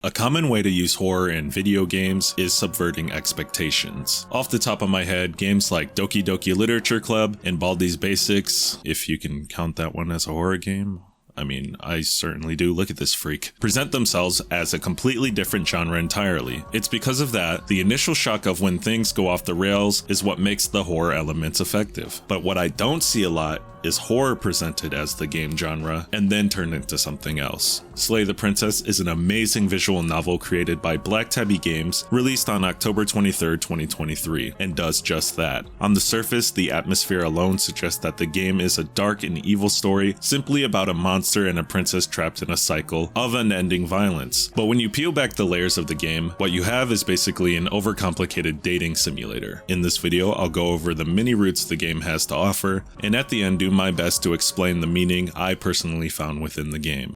A common way to use horror in video games is subverting expectations. Off the top of my head, games like Doki Doki Literature Club and Baldi's Basics, if you can count that one as a horror game. I mean, I certainly do. Look at this freak. Present themselves as a completely different genre entirely. It's because of that, the initial shock of when things go off the rails is what makes the horror elements effective. But what I don't see a lot is horror presented as the game genre and then turned into something else. Slay the Princess is an amazing visual novel created by Black Tabby Games, released on October 23, 2023, and does just that. On the surface, the atmosphere alone suggests that the game is a dark and evil story simply about a monster and a princess trapped in a cycle of unending violence. But when you peel back the layers of the game, what you have is basically an overcomplicated dating simulator. In this video, I'll go over the many routes the game has to offer, and at the end do my best to explain the meaning I personally found within the game.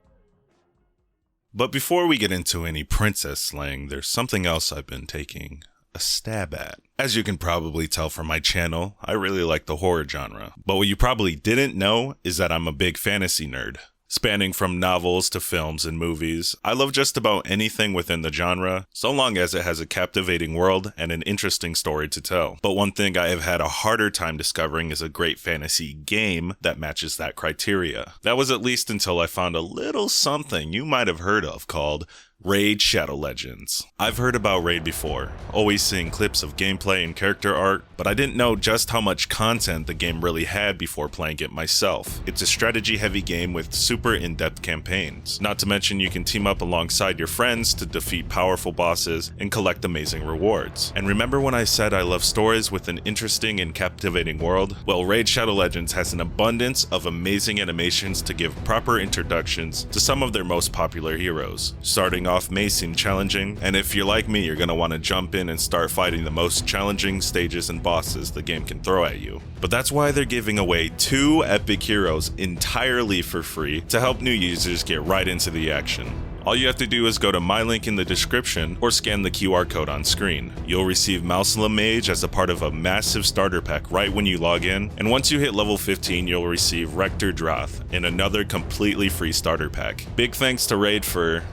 But before we get into any princess slaying, there's something else I've been taking a stab at. As you can probably tell from my channel, I really like the horror genre. But what you probably didn't know is that I'm a big fantasy nerd. Spanning from novels to films and movies, I love just about anything within the genre, so long as it has a captivating world and an interesting story to tell. But one thing I have had a harder time discovering is a great fantasy game that matches that criteria. That was at least until I found a little something you might have heard of called Raid Shadow Legends. I've heard about Raid before, always seeing clips of gameplay and character art, but I didn't know just how much content the game really had before playing it myself. It's a strategy-heavy game with super in-depth campaigns. Not to mention you can team up alongside your friends to defeat powerful bosses and collect amazing rewards. And remember when I said I love stories with an interesting and captivating world? Well, Raid Shadow Legends has an abundance of amazing animations to give proper introductions to some of their most popular heroes. Starting off may seem challenging, and if you're like me, you're going to want to jump in and start fighting the most challenging stages and bosses the game can throw at you. But that's why they're giving away 2 epic heroes entirely for free to help new users get right into the action. All you have to do is go to my link in the description or scan the QR code on screen. You'll receive Mausoleum Mage as a part of a massive starter pack right when you log in, and once you hit level 15 you'll receive Rector Drath in another completely free starter pack. Big thanks to Raid for...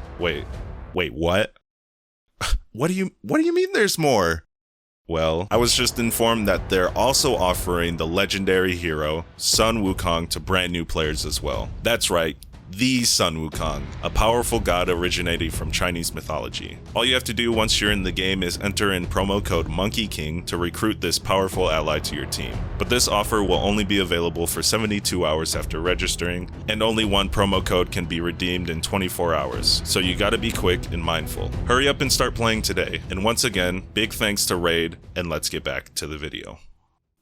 Wait, what? What do you mean there's more? Well, I was just informed that they're also offering the legendary hero Sun Wukong to brand new players as well. That's right, the Sun Wukong, a powerful god originating from Chinese mythology. All you have to do once you're in the game is enter in promo code Monkey King to recruit this powerful ally to your team. But this offer will only be available for 72 hours after registering, and only one promo code can be redeemed in 24 hours, so you gotta be quick and mindful. Hurry up and start playing today, and once again, big thanks to Raid, and let's get back to the video.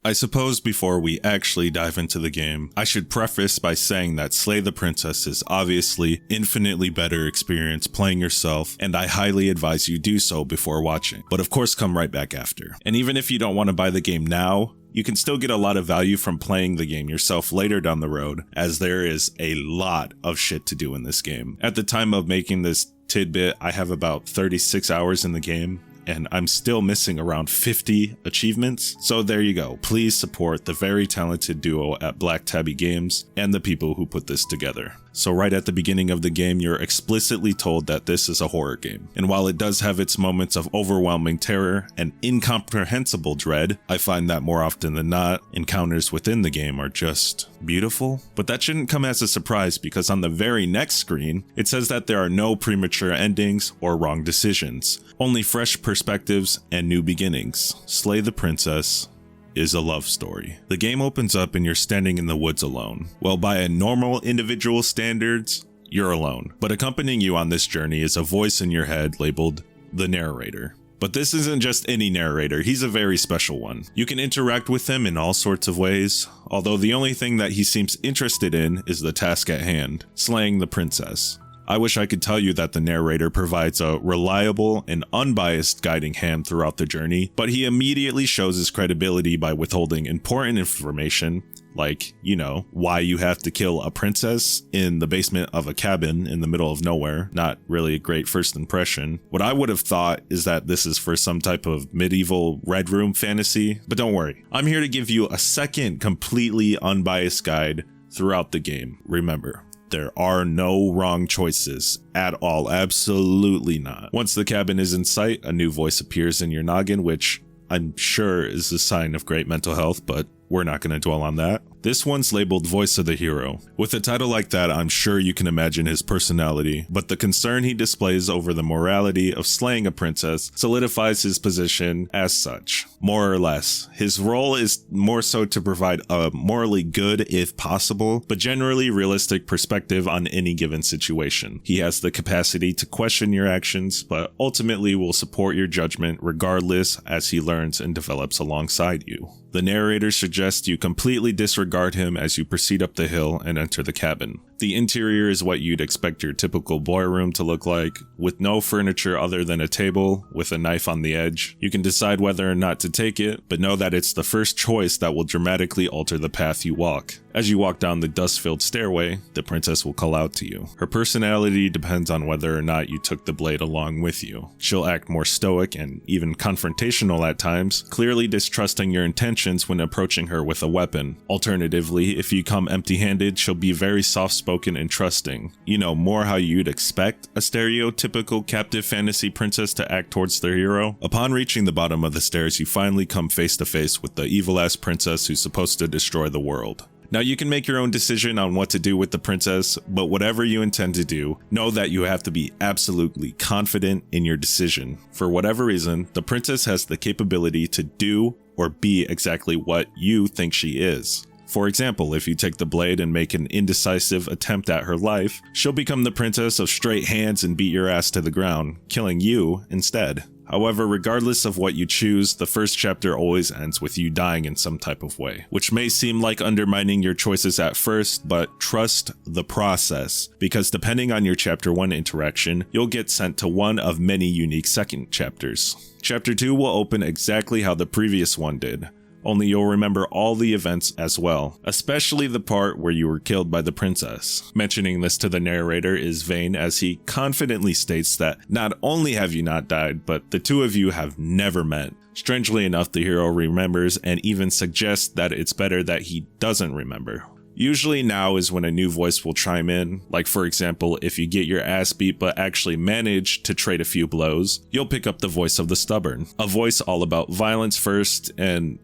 I suppose before we actually dive into the game, I should preface by saying that Slay the Princess is obviously infinitely better experience playing yourself, and I highly advise you do so before watching, but of course come right back after. And even if you don't want to buy the game now, you can still get a lot of value from playing the game yourself later down the road, as there is a lot of shit to do in this game. At the time of making this tidbit, I have about 36 hours in the game, and I'm still missing around 50 achievements. So there you go. Please support the very talented duo at Black Tabby Games and the people who put this together. So right at the beginning of the game, you're explicitly told that this is a horror game. And while it does have its moments of overwhelming terror and incomprehensible dread, I find that more often than not, encounters within the game are just beautiful. But that shouldn't come as a surprise, because on the very next screen, it says that there are no premature endings or wrong decisions, only fresh perspectives and new beginnings. Slay the Princess is a love story. The game opens up and you're standing in the woods alone. Well, by a normal individual standards, you're alone. But accompanying you on this journey is a voice in your head labeled the narrator. But this isn't just any narrator, he's a very special one. You can interact with him in all sorts of ways, although the only thing that he seems interested in is the task at hand, slaying the princess. I wish I could tell you that the narrator provides a reliable and unbiased guiding hand throughout the journey, but he immediately shows his credibility by withholding important information, like, you know, why you have to kill a princess in the basement of a cabin in the middle of nowhere. Not really a great first impression. What I would have thought is that this is for some type of medieval Red Room fantasy, but don't worry. I'm here to give you a second completely unbiased guide throughout the game. Remember, There are no wrong choices at all. Absolutely not. Once the cabin is in sight, a new voice appears in your noggin, which I'm sure is a sign of great mental health, but we're not going to dwell on that. This one's labeled Voice of the Hero. With a title like that, I'm sure you can imagine his personality, but the concern he displays over the morality of slaying a princess solidifies his position as such. More or less, his role is more so to provide a morally good, if possible, but generally realistic perspective on any given situation. He has the capacity to question your actions, but ultimately will support your judgment regardless as he learns and develops alongside you. The narrator suggests you completely disregard him as you proceed up the hill and enter the cabin. The interior is what you'd expect your typical boy room to look like, with no furniture other than a table with a knife on the edge. You can decide whether or not to take it, but know that it's the first choice that will dramatically alter the path you walk. As you walk down the dust-filled stairway, the princess will call out to you. Her personality depends on whether or not you took the blade along with you. She'll act more stoic and even confrontational at times, clearly distrusting your intentions when approaching her with a weapon. Alternatively, if you come empty-handed, she'll be very soft-spoken and trusting. You know, more how you'd expect a stereotypical captive fantasy princess to act towards their hero. Upon reaching the bottom of the stairs, you finally come face to face with the evil-ass princess who's supposed to destroy the world. Now you can make your own decision on what to do with the princess, but whatever you intend to do, know that you have to be absolutely confident in your decision. For whatever reason, the princess has the capability to do or be exactly what you think she is. For example, if you take the blade and make an indecisive attempt at her life, she'll become the princess of straight hands and beat your ass to the ground, killing you instead. However, regardless of what you choose, the first chapter always ends with you dying in some type of way, which may seem like undermining your choices at first, but trust the process, because depending on your chapter 1 interaction, you'll get sent to one of many unique second chapters. Chapter 2 will open exactly how the previous one did, only you'll remember all the events as well, especially the part where you were killed by the princess. Mentioning this to the narrator is vain, as he confidently states that not only have you not died, but the two of you have never met. Strangely enough, the hero remembers and even suggests that it's better that he doesn't remember. Usually now is when a new voice will chime in, like for example, if you get your ass beat but actually manage to trade a few blows, you'll pick up the voice of the stubborn, a voice all about violence first and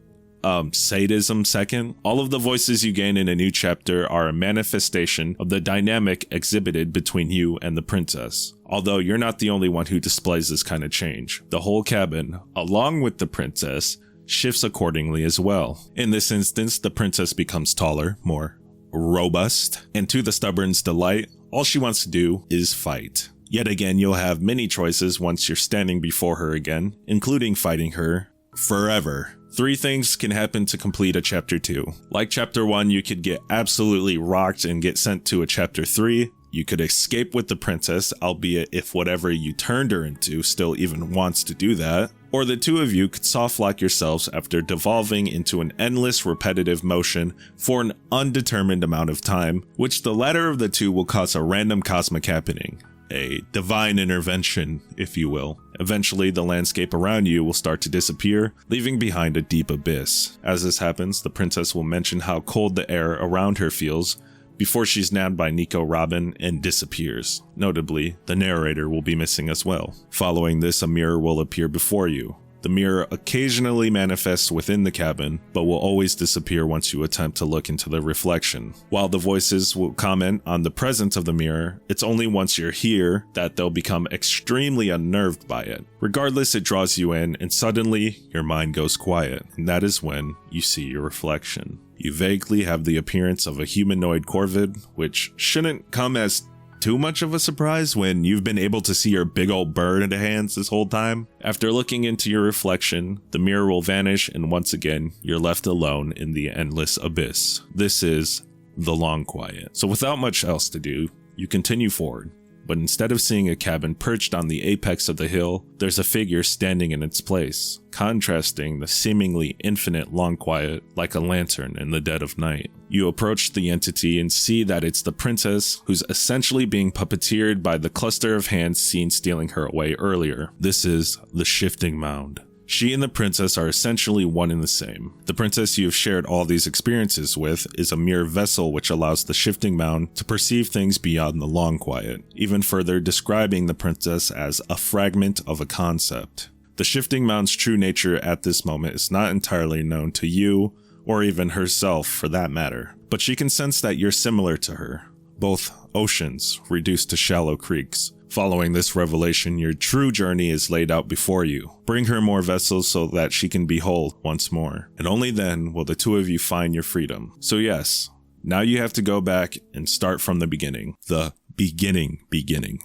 sadism second. All of the voices you gain in a new chapter are a manifestation of the dynamic exhibited between you and the princess. Although you're not the only one who displays this kind of change. The whole cabin, along with the princess, shifts accordingly as well. In this instance, the princess becomes taller, more robust, and to the stubborn's delight, all she wants to do is fight. Yet again, you'll have many choices once you're standing before her again, including fighting her forever. 3 things can happen to complete a chapter 2. Like chapter 1, you could get absolutely rocked and get sent to a chapter 3. You could escape with the princess, albeit if whatever you turned her into still even wants to do that. Or the two of you could soft lock yourselves after devolving into an endless repetitive motion for an undetermined amount of time, which the latter of the two will cause a random cosmic happening. A divine intervention, if you will. Eventually, the landscape around you will start to disappear, leaving behind a deep abyss. As this happens, the princess will mention how cold the air around her feels before she's nabbed by Nico Robin and disappears. Notably, the narrator will be missing as well. Following this, a mirror will appear before you. The mirror occasionally manifests within the cabin, but will always disappear once you attempt to look into the reflection. While the voices will comment on the presence of the mirror, it's only once you're here that they'll become extremely unnerved by it. Regardless, it draws you in, and suddenly, your mind goes quiet, and that is when you see your reflection. You vaguely have the appearance of a humanoid corvid, which shouldn't come as too much of a surprise when you've been able to see your big old bird hands this whole time. After looking into your reflection, the mirror will vanish and once again, you're left alone in the endless abyss. This is the long quiet. So without much else to do, you continue forward. But instead of seeing a cabin perched on the apex of the hill, there's a figure standing in its place, contrasting the seemingly infinite long quiet like a lantern in the dead of night. You approach the entity and see that it's the princess who's essentially being puppeteered by the cluster of hands seen stealing her away earlier. This is the Shifting Mound. She and the princess are essentially one and the same. The princess you have shared all these experiences with is a mere vessel which allows the shifting mound to perceive things beyond the long quiet, even further describing the princess as a fragment of a concept. The shifting mound's true nature at this moment is not entirely known to you, or even herself for that matter, but she can sense that you're similar to her, both oceans reduced to shallow creeks. Following this revelation, your true journey is laid out before you. Bring her more vessels so that she can be whole once more, and only then will the two of you find your freedom. So yes, now you have to go back and start from the beginning. The beginning.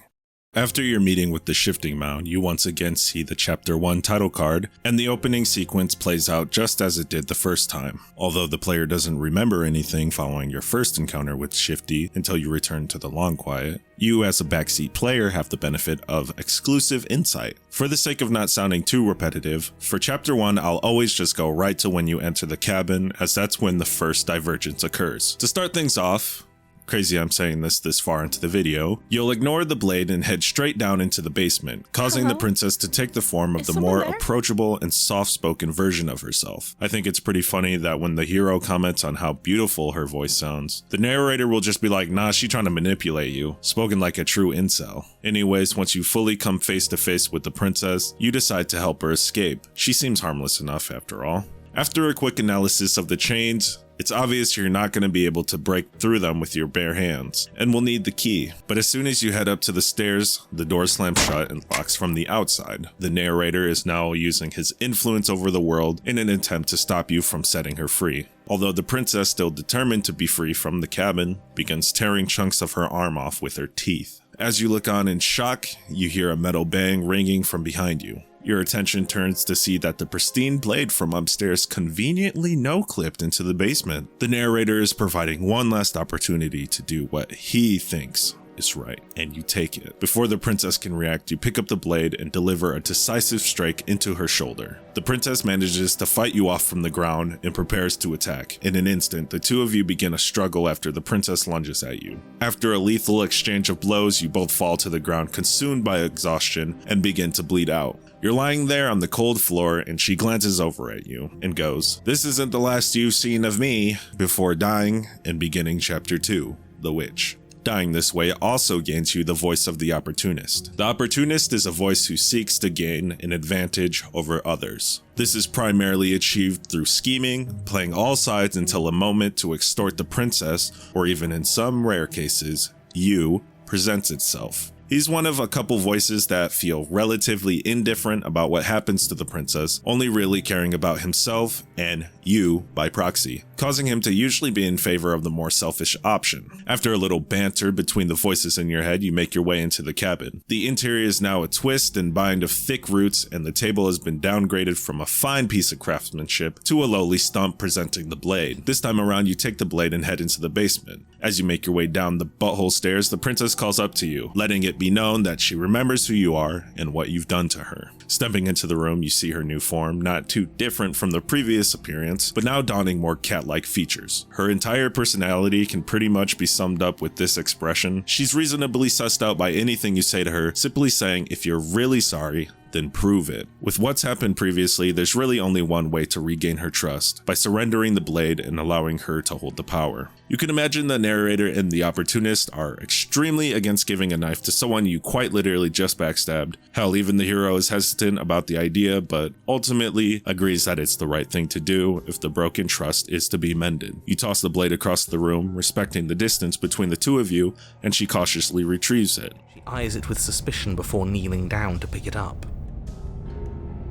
After your meeting with the shifting mound, you once again see the Chapter 1 title card, and the opening sequence plays out just as it did the first time. Although the player doesn't remember anything following your first encounter with Shifty until you return to the long quiet, you as a backseat player have the benefit of exclusive insight. For the sake of not sounding too repetitive, for Chapter 1 I'll always just go right to when you enter the cabin, as that's when the first divergence occurs. To start things off, crazy I'm saying this far into the video, you'll ignore the blade and head straight down into the basement, causing the princess to take the form of the more approachable and soft-spoken version of herself. I think it's pretty funny that when the hero comments on how beautiful her voice sounds, the narrator will just be like, nah, she trying to manipulate you, spoken like a true incel. Anyways, once you fully come face to face with the princess, you decide to help her escape. She seems harmless enough after all. After a quick analysis of the chains, it's obvious you're not going to be able to break through them with your bare hands, and will need the key. But as soon as you head up to the stairs, the door slams shut and locks from the outside. The narrator is now using his influence over the world in an attempt to stop you from setting her free. Although the princess, still determined to be free from the cabin, begins tearing chunks of her arm off with her teeth. As you look on in shock, you hear a metal bang ringing from behind you. Your attention turns to see that the pristine blade from upstairs conveniently no-clipped into the basement. The narrator is providing one last opportunity to do what he thinks is right, and you take it. Before the princess can react, you pick up the blade and deliver a decisive strike into her shoulder. The princess manages to fight you off from the ground and prepares to attack. In an instant, the two of you begin a struggle after the princess lunges at you. After a lethal exchange of blows, you both fall to the ground, consumed by exhaustion, and begin to bleed out. You're lying there on the cold floor, and she glances over at you and goes, "This isn't the last you've seen of me," before dying and beginning Chapter 2, The Witch. Dying this way also gains you the voice of the Opportunist. The Opportunist is a voice who seeks to gain an advantage over others. This is primarily achieved through scheming, playing all sides until a moment to extort the princess, or even in some rare cases, you, presents itself. He's one of a couple voices that feel relatively indifferent about what happens to the princess, only really caring about himself and you by proxy, causing him to usually be in favor of the more selfish option. After a little banter between the voices in your head, you make your way into the cabin. The interior is now a twist and bind of thick roots, and the table has been downgraded from a fine piece of craftsmanship to a lowly stump presenting the blade. This time around, you take the blade and head into the basement. As you make your way down the butthole stairs, the princess calls up to you, letting it be known that she remembers who you are and what you've done to her. Stepping into the room, you see her new form, not too different from the previous appearance, but now donning more cat-like features. Her entire personality can pretty much be summed up with this expression. She's reasonably sussed out by anything you say to her, simply saying, "If you're really sorry, then prove it." With what's happened previously, there's really only one way to regain her trust, by surrendering the blade and allowing her to hold the power. You can imagine the narrator and the Opportunist are extremely against giving a knife to someone you quite literally just backstabbed. Hell, even the hero is hesitant about the idea, but ultimately agrees that it's the right thing to do if the broken trust is to be mended. You toss the blade across the room, respecting the distance between the two of you, and she cautiously retrieves it. She eyes it with suspicion before kneeling down to pick it up.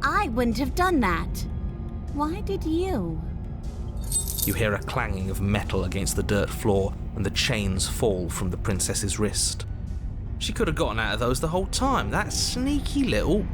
I wouldn't have done that. Why did you? You hear a clanging of metal against the dirt floor, and the chains fall from the princess's wrist. She could have gotten out of those the whole time, that sneaky little...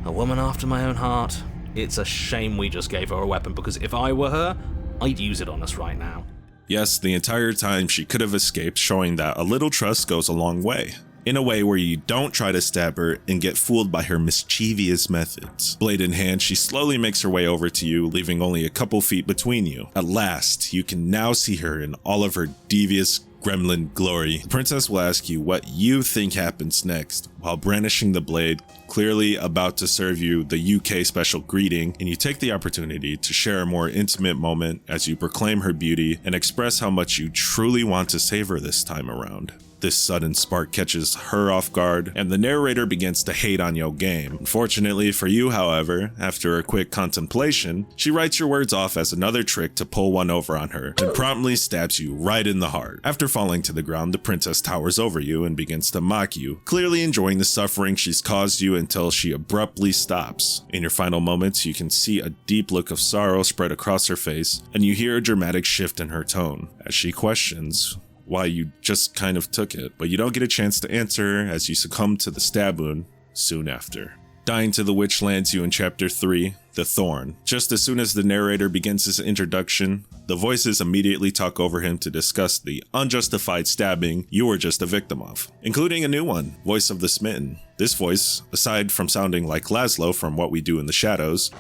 A woman after my own heart. It's a shame we just gave her a weapon, because if I were her, I'd use it on us right now. Yes, the entire time she could have escaped, showing that a little trust goes a long way. In a way where you don't try to stab her and get fooled by her mischievous methods. Blade in hand, she slowly makes her way over to you, leaving only a couple feet between you. At last, you can now see her in all of her devious, gremlin glory. The princess will ask you what you think happens next, while brandishing the blade, clearly about to serve you the UK special greeting, and you take the opportunity to share a more intimate moment as you proclaim her beauty and express how much you truly want to save her this time around. This sudden spark catches her off guard, and the narrator begins to hate on your game. Unfortunately for you, however, after a quick contemplation, she writes your words off as another trick to pull one over on her, and promptly stabs you right in the heart. After falling to the ground, the princess towers over you and begins to mock you, clearly enjoying the suffering she's caused you until she abruptly stops. In your final moments, you can see a deep look of sorrow spread across her face, and you hear a dramatic shift in her tone, as she questions why you just kind of took it, but you don't get a chance to answer as you succumb to the stab wound soon after. Dying to the witch lands you in chapter 3, the Thorn. Just as soon as the narrator begins his introduction, the voices immediately talk over him to discuss the unjustified stabbing you were just a victim of, including a new one, Voice of the Smitten. This voice, aside from sounding like Laszlo from What We Do in the Shadows,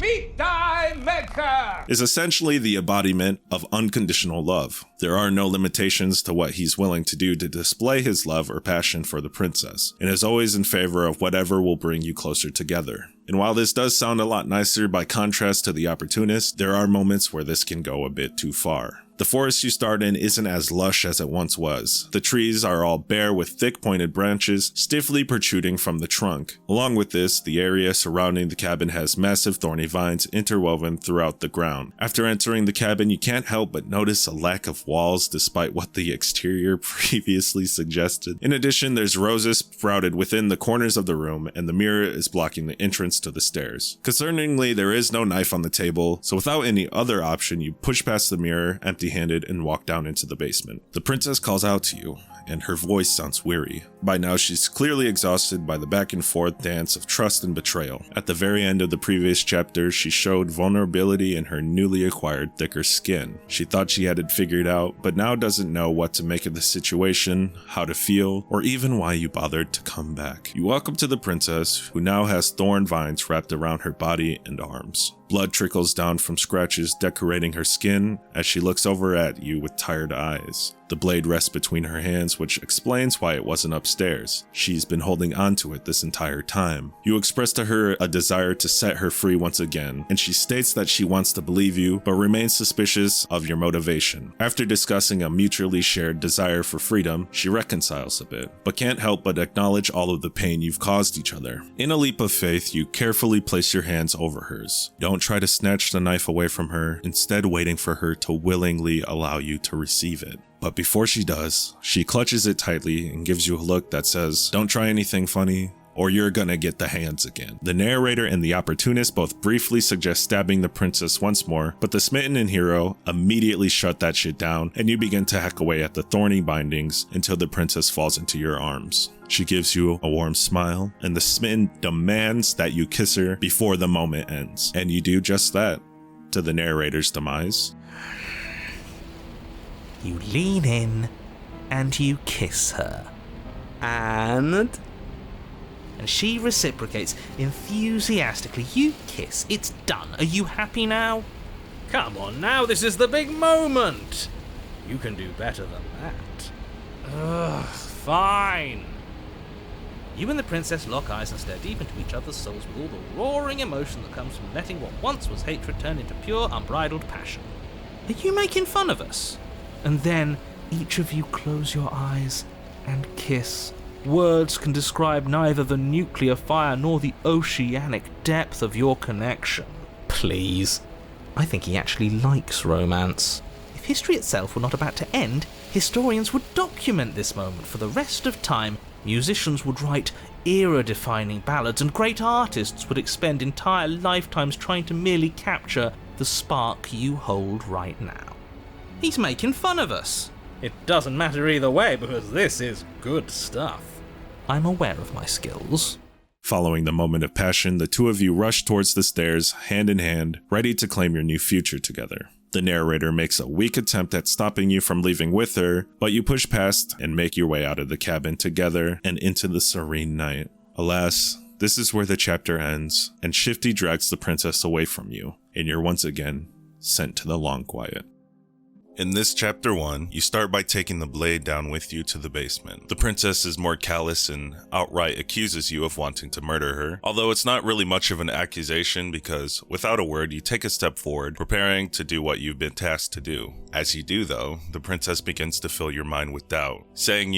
meet thy maker, is essentially the embodiment of unconditional love. There are no limitations to what he's willing to do to display his love or passion for the princess, and is always in favor of whatever will bring you closer together. And while this does sound a lot nicer by contrast to the Opportunist, there are moments where this can go a bit too far. The forest you start in isn't as lush as it once was. The trees are all bare with thick pointed branches stiffly protruding from the trunk. Along with this, the area surrounding the cabin has massive thorny vines interwoven throughout the ground. After entering the cabin, you can't help but notice a lack of walls despite what the exterior previously suggested. In addition, there's roses sprouted within the corners of the room, and the mirror is blocking the entrance to the stairs. Concerningly, there is no knife on the table, so without any other option, you push past the mirror, empty-handed, and walk down into the basement. The princess calls out to you, and her voice sounds weary. By now, she's clearly exhausted by the back and forth dance of trust and betrayal. At the very end of the previous chapter, she showed vulnerability in her newly acquired thicker skin. She thought she had it figured out, but now doesn't know what to make of the situation, how to feel, or even why you bothered to come back. You walk up to the princess, who now has thorn vines wrapped around her body and arms. Blood trickles down from scratches decorating her skin as she looks over at you with tired eyes. The blade rests between her hands, which explains why it wasn't upstairs. She's been holding onto it this entire time. You express to her a desire to set her free once again, and she states that she wants to believe you, but remains suspicious of your motivation. After discussing a mutually shared desire for freedom, she reconciles a bit, but can't help but acknowledge all of the pain you've caused each other. In a leap of faith, you carefully place your hands over hers. Don't try to snatch the knife away from her, instead waiting for her to willingly allow you to receive it. But before she does, she clutches it tightly and gives you a look that says, "Don't try anything funny, or you're gonna get the hands again." The narrator and the Opportunist both briefly suggest stabbing the princess once more, but the Smitten and hero immediately shut that shit down, and you begin to hack away at the thorny bindings until the princess falls into your arms. She gives you a warm smile, and the Smitten demands that you kiss her before the moment ends. And you do just that, to the narrator's demise. You lean in, and you kiss her. And she reciprocates enthusiastically. You kiss. It's done. Are you happy now? Come on now, this is the big moment. You can do better than that. Ugh, fine. You and the princess lock eyes and stare deep into each other's souls with all the roaring emotion that comes from letting what once was hatred turn into pure, unbridled passion. Are you making fun of us? And then each of you close your eyes and kiss. Words can describe neither the nuclear fire nor the oceanic depth of your connection. Please. I think he actually likes romance. If history itself were not about to end, historians would document this moment for the rest of time. Musicians would write era-defining ballads, and great artists would expend entire lifetimes trying to merely capture the spark you hold right now. He's making fun of us. It doesn't matter either way, because this is good stuff. I'm aware of my skills. Following the moment of passion, the two of you rush towards the stairs, hand in hand, ready to claim your new future together. The narrator makes a weak attempt at stopping you from leaving with her, but you push past and make your way out of the cabin together and into the serene night. Alas, this is where the chapter ends, and Shifty drags the princess away from you, and you're once again sent to the long quiet. In this chapter 1, you start by taking the blade down with you to the basement. The princess is more callous and outright accuses you of wanting to murder her, although it's not really much of an accusation because, without a word, you take a step forward, preparing to do what you've been tasked to do. As you do, though, the princess begins to fill your mind with doubt, saying,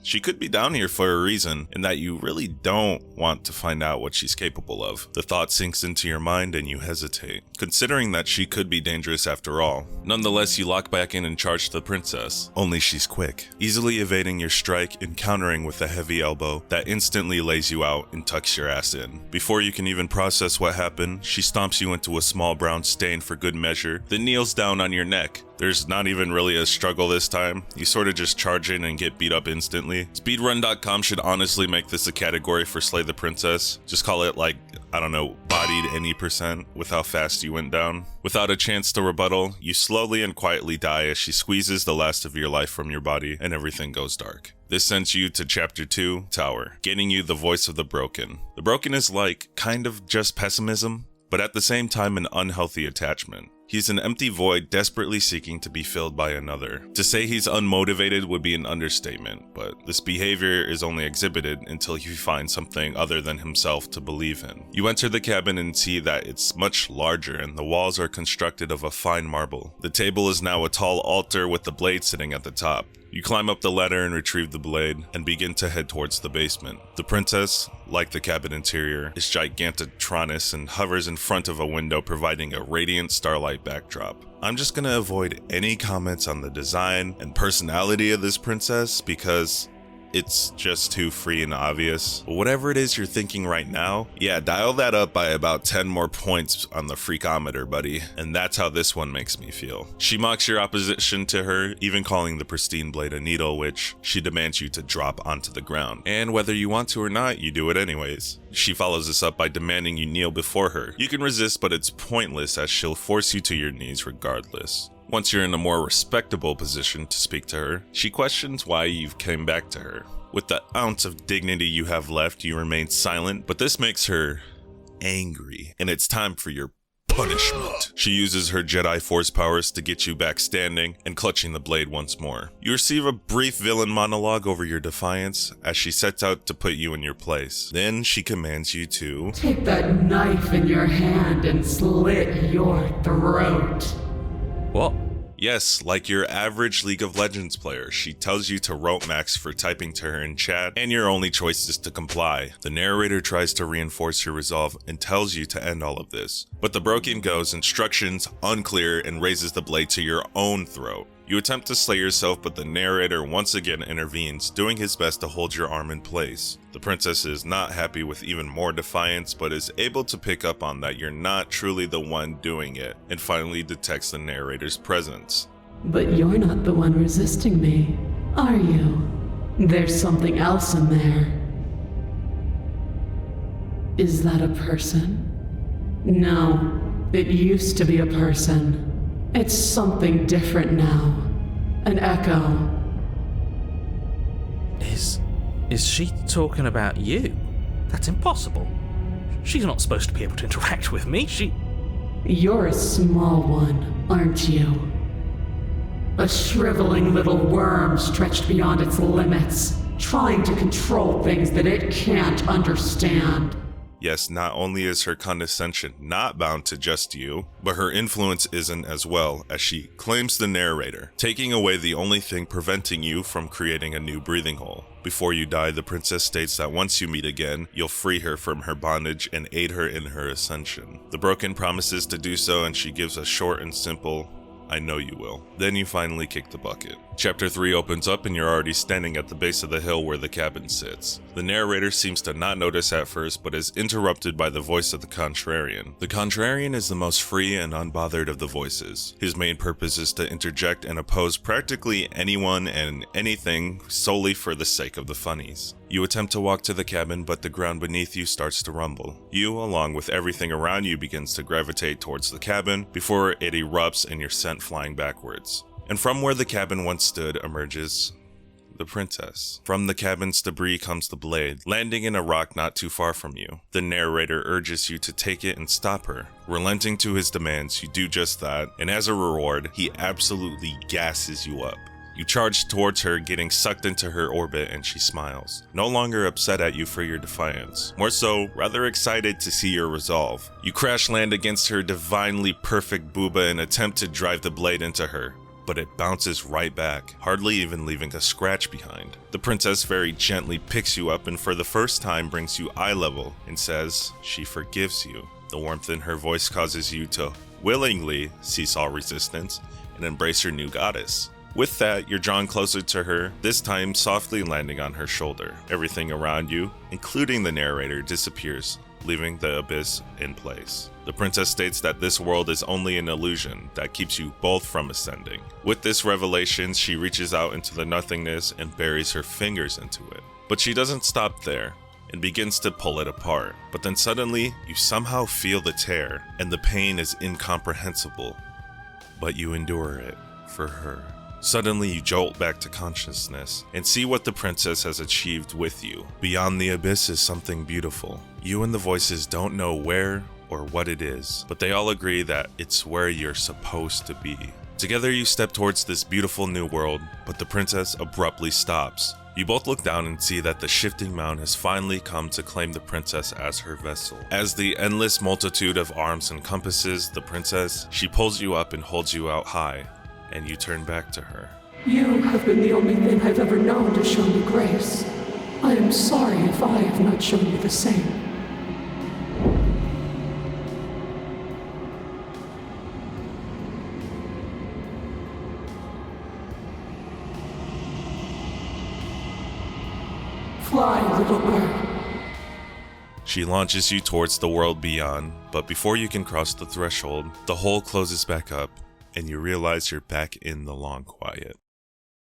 she could be down here for a reason, and that you really don't want to find out what she's capable of. The thought sinks into your mind and you hesitate, considering that she could be dangerous after all. Nonetheless, you lock back in and charge the princess, only she's quick, easily evading your strike and countering with a heavy elbow that instantly lays you out and tucks your ass in. Before you can even process what happened, she stomps you into a small brown stain for good measure, then kneels down on your neck. There's not even really a struggle this time. You sort of just charge in and get beat up instantly. Speedrun.com should honestly make this a category for Slay the Princess. Just call it bodied any % with how fast you went down. Without a chance to rebuttal, you slowly and quietly die as she squeezes the last of your life from your body and everything goes dark. This sends you to Chapter 2, Tower, gaining you the voice of the broken. The broken is kind of just pessimism, but at the same time an unhealthy attachment. He's an empty void desperately seeking to be filled by another. To say he's unmotivated would be an understatement, but this behavior is only exhibited until he finds something other than himself to believe in. You enter the cabin and see that it's much larger and the walls are constructed of a fine marble. The table is now a tall altar with the blade sitting at the top. You climb up the ladder and retrieve the blade, and begin to head towards the basement. The princess, like the cabin interior, is Gigantotronous and hovers in front of a window providing a radiant starlight backdrop. I'm just gonna avoid any comments on the design and personality of this princess because it's just too free and obvious. But whatever it is you're thinking right now, dial that up by about 10 more points on the freakometer, buddy. And that's how this one makes me feel. She mocks your opposition to her, even calling the pristine blade a needle, which she demands you to drop onto the ground. And whether you want to or not, you do it anyways. She follows this up by demanding you kneel before her. You can resist, but it's pointless as she'll force you to your knees regardless. Once you're in a more respectable position to speak to her, she questions why you've came back to her. With the ounce of dignity you have left, you remain silent, but this makes her angry, and it's time for your punishment. She uses her Jedi Force powers to get you back standing and clutching the blade once more. You receive a brief villain monologue over your defiance as she sets out to put you in your place. Then she commands you to take that knife in your hand and slit your throat. What? Yes, like your average League of Legends player, she tells you to rope max for typing to her in chat, and your only choice is to comply. The narrator tries to reinforce your resolve and tells you to end all of this. But the broken goes instructions unclear and raises the blade to your own throat. You attempt to slay yourself, but the narrator once again intervenes, doing his best to hold your arm in place. The princess is not happy with even more defiance, but is able to pick up on that you're not truly the one doing it, and finally detects the narrator's presence. But you're not the one resisting me, are you? There's something else in there. Is that a person? No, it used to be a person. It's something different now. An echo. Is she talking about you? That's impossible. She's not supposed to be able to interact with me. You're a small one, aren't you? A shriveling little worm stretched beyond its limits, trying to control things that it can't understand. Yes, not only is her condescension not bound to just you, but her influence isn't as well, as she claims the narrator, taking away the only thing preventing you from creating a new breathing hole. Before you die, the princess states that once you meet again, you'll free her from her bondage and aid her in her ascension. The broken promises to do so, and she gives a short and simple, "I know you will." Then you finally kick the bucket. Chapter 3 opens up and you're already standing at the base of the hill where the cabin sits. The narrator seems to not notice at first, but is interrupted by the voice of the Contrarian. The Contrarian is the most free and unbothered of the voices. His main purpose is to interject and oppose practically anyone and anything solely for the sake of the funnies. You attempt to walk to the cabin, but the ground beneath you starts to rumble. You, along with everything around you, begins to gravitate towards the cabin before it erupts and you're sent flying backwards. And from where the cabin once stood emerges the princess. From the cabin's debris comes the blade, landing in a rock not too far from you. The narrator urges you to take it and stop her. Relenting to his demands, you do just that, and as a reward, he absolutely gasses you up. You charge towards her, getting sucked into her orbit, and she smiles, no longer upset at you for your defiance, more so rather excited to see your resolve. You crash land against her divinely perfect booba and attempt to drive the blade into her, but it bounces right back, hardly even leaving a scratch behind. The princess very gently picks you up and for the first time brings you eye level and says she forgives you. The warmth in her voice causes you to willingly cease all resistance and embrace your new goddess. With that, you're drawn closer to her, this time softly landing on her shoulder. Everything around you, including the narrator, disappears, leaving the abyss in place. The princess states that this world is only an illusion that keeps you both from ascending. With this revelation, she reaches out into the nothingness and buries her fingers into it. But she doesn't stop there and begins to pull it apart. But then suddenly, you somehow feel the tear, and the pain is incomprehensible. But you endure it for her. Suddenly you jolt back to consciousness and see what the princess has achieved with you. Beyond the abyss is something beautiful. You and the voices don't know where or what it is, but they all agree that it's where you're supposed to be. Together you step towards this beautiful new world, but the princess abruptly stops. You both look down and see that the shifting mound has finally come to claim the princess as her vessel. As the endless multitude of arms encompasses the princess, she pulls you up and holds you out high, and you turn back to her. You have been the only thing I've ever known to show me grace. I am sorry if I have not shown you the same. Fly, little bird. She launches you towards the world beyond, but before you can cross the threshold, the hole closes back up, and you realize you're back in the long quiet.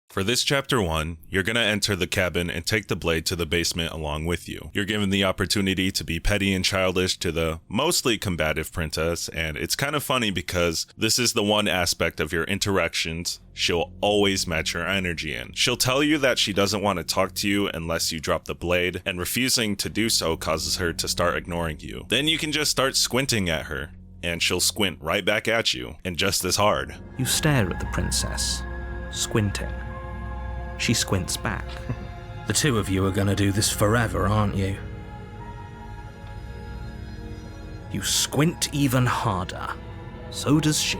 For this chapter 1, you're gonna enter the cabin and take the blade to the basement along with you. You're given the opportunity to be petty and childish to the mostly combative princess, and it's kind of funny because this is the one aspect of your interactions she'll always match your energy in. She'll tell you that she doesn't want to talk to you unless you drop the blade, and refusing to do so causes her to start ignoring you. Then you can just start squinting at her, and she'll squint right back at you, and just as hard. You stare at the princess, squinting. She squints back. The two of you are gonna do this forever, aren't you? You squint even harder. So does she.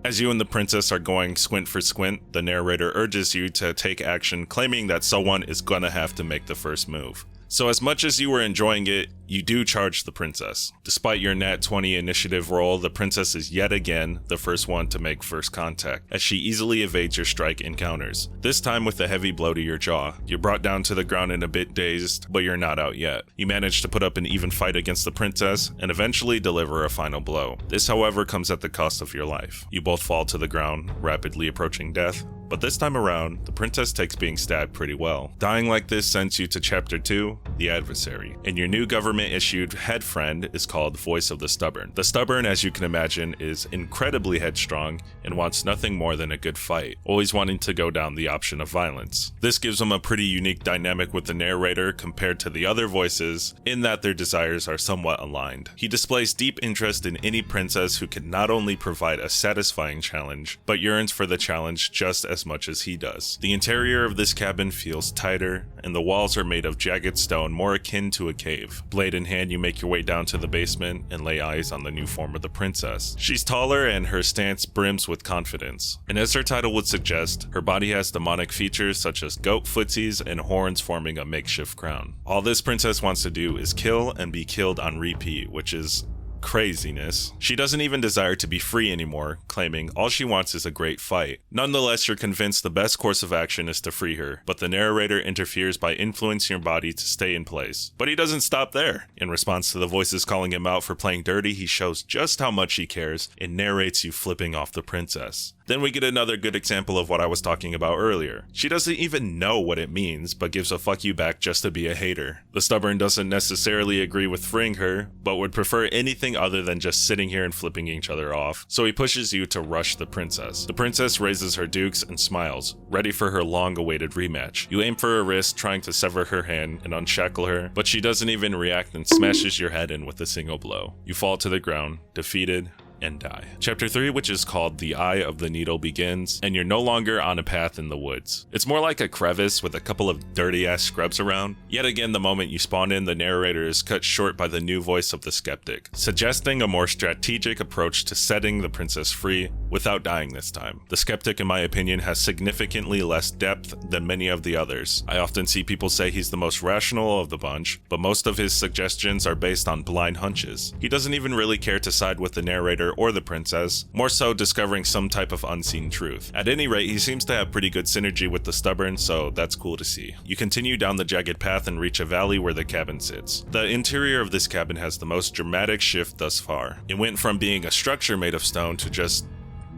As you and the princess are going squint for squint, the narrator urges you to take action, claiming that someone is gonna have to make the first move. So as much as you were enjoying it, you do charge the princess. Despite your nat 20 initiative roll, the princess is yet again the first one to make first contact, as she easily evades your strike encounters, this time with a heavy blow to your jaw. You're brought down to the ground and a bit dazed, but you're not out yet. You manage to put up an even fight against the princess, and eventually deliver a final blow. This, however, comes at the cost of your life. You both fall to the ground, rapidly approaching death, but this time around, the princess takes being stabbed pretty well. Dying like this sends you to Chapter 2, The Adversary, and your new government-issued head friend is called Voice of the Stubborn. The Stubborn, as you can imagine, is incredibly headstrong and wants nothing more than a good fight, always wanting to go down the option of violence. This gives him a pretty unique dynamic with the narrator compared to the other voices, in that their desires are somewhat aligned. He displays deep interest in any princess who can not only provide a satisfying challenge, but yearns for the challenge just as much as he does. The interior of this cabin feels tighter, and the walls are made of jagged stone more akin to a cave. Blade in hand, you make your way down to the basement and lay eyes on the new form of the princess. She's taller and her stance brims with confidence, and as her title would suggest, her body has demonic features such as goat footsies and horns forming a makeshift crown. All this princess wants to do is kill and be killed on repeat, which is craziness. She doesn't even desire to be free anymore, claiming all she wants is a great fight. Nonetheless, you're convinced the best course of action is to free her, but the narrator interferes by influencing your body to stay in place. But he doesn't stop there. In response to the voices calling him out for playing dirty, he shows just how much he cares and narrates you flipping off the princess. Then we get another good example of what I was talking about earlier. She doesn't even know what it means, but gives a fuck you back just to be a hater. The stubborn doesn't necessarily agree with freeing her, but would prefer anything other than just sitting here and flipping each other off, so he pushes you to rush the princess. The princess raises her dukes and smiles, ready for her long-awaited rematch. You aim for her wrist, trying to sever her hand and unshackle her, but she doesn't even react and smashes your head in with a single blow. You fall to the ground, defeated, and die. Chapter 3, which is called The Eye of the Needle, begins, and you're no longer on a path in the woods. It's more like a crevice with a couple of dirty-ass scrubs around. Yet again, the moment you spawn in, the narrator is cut short by the new voice of the skeptic, suggesting a more strategic approach to setting the princess free without dying this time. The skeptic, in my opinion, has significantly less depth than many of the others. I often see people say he's the most rational of the bunch, but most of his suggestions are based on blind hunches. He doesn't even really care to side with the narrator or the princess, more so discovering some type of unseen truth. At any rate, he seems to have pretty good synergy with the stubborn, so that's cool to see. You continue down the jagged path and reach a valley where the cabin sits. The interior of this cabin has the most dramatic shift thus far. It went from being a structure made of stone to just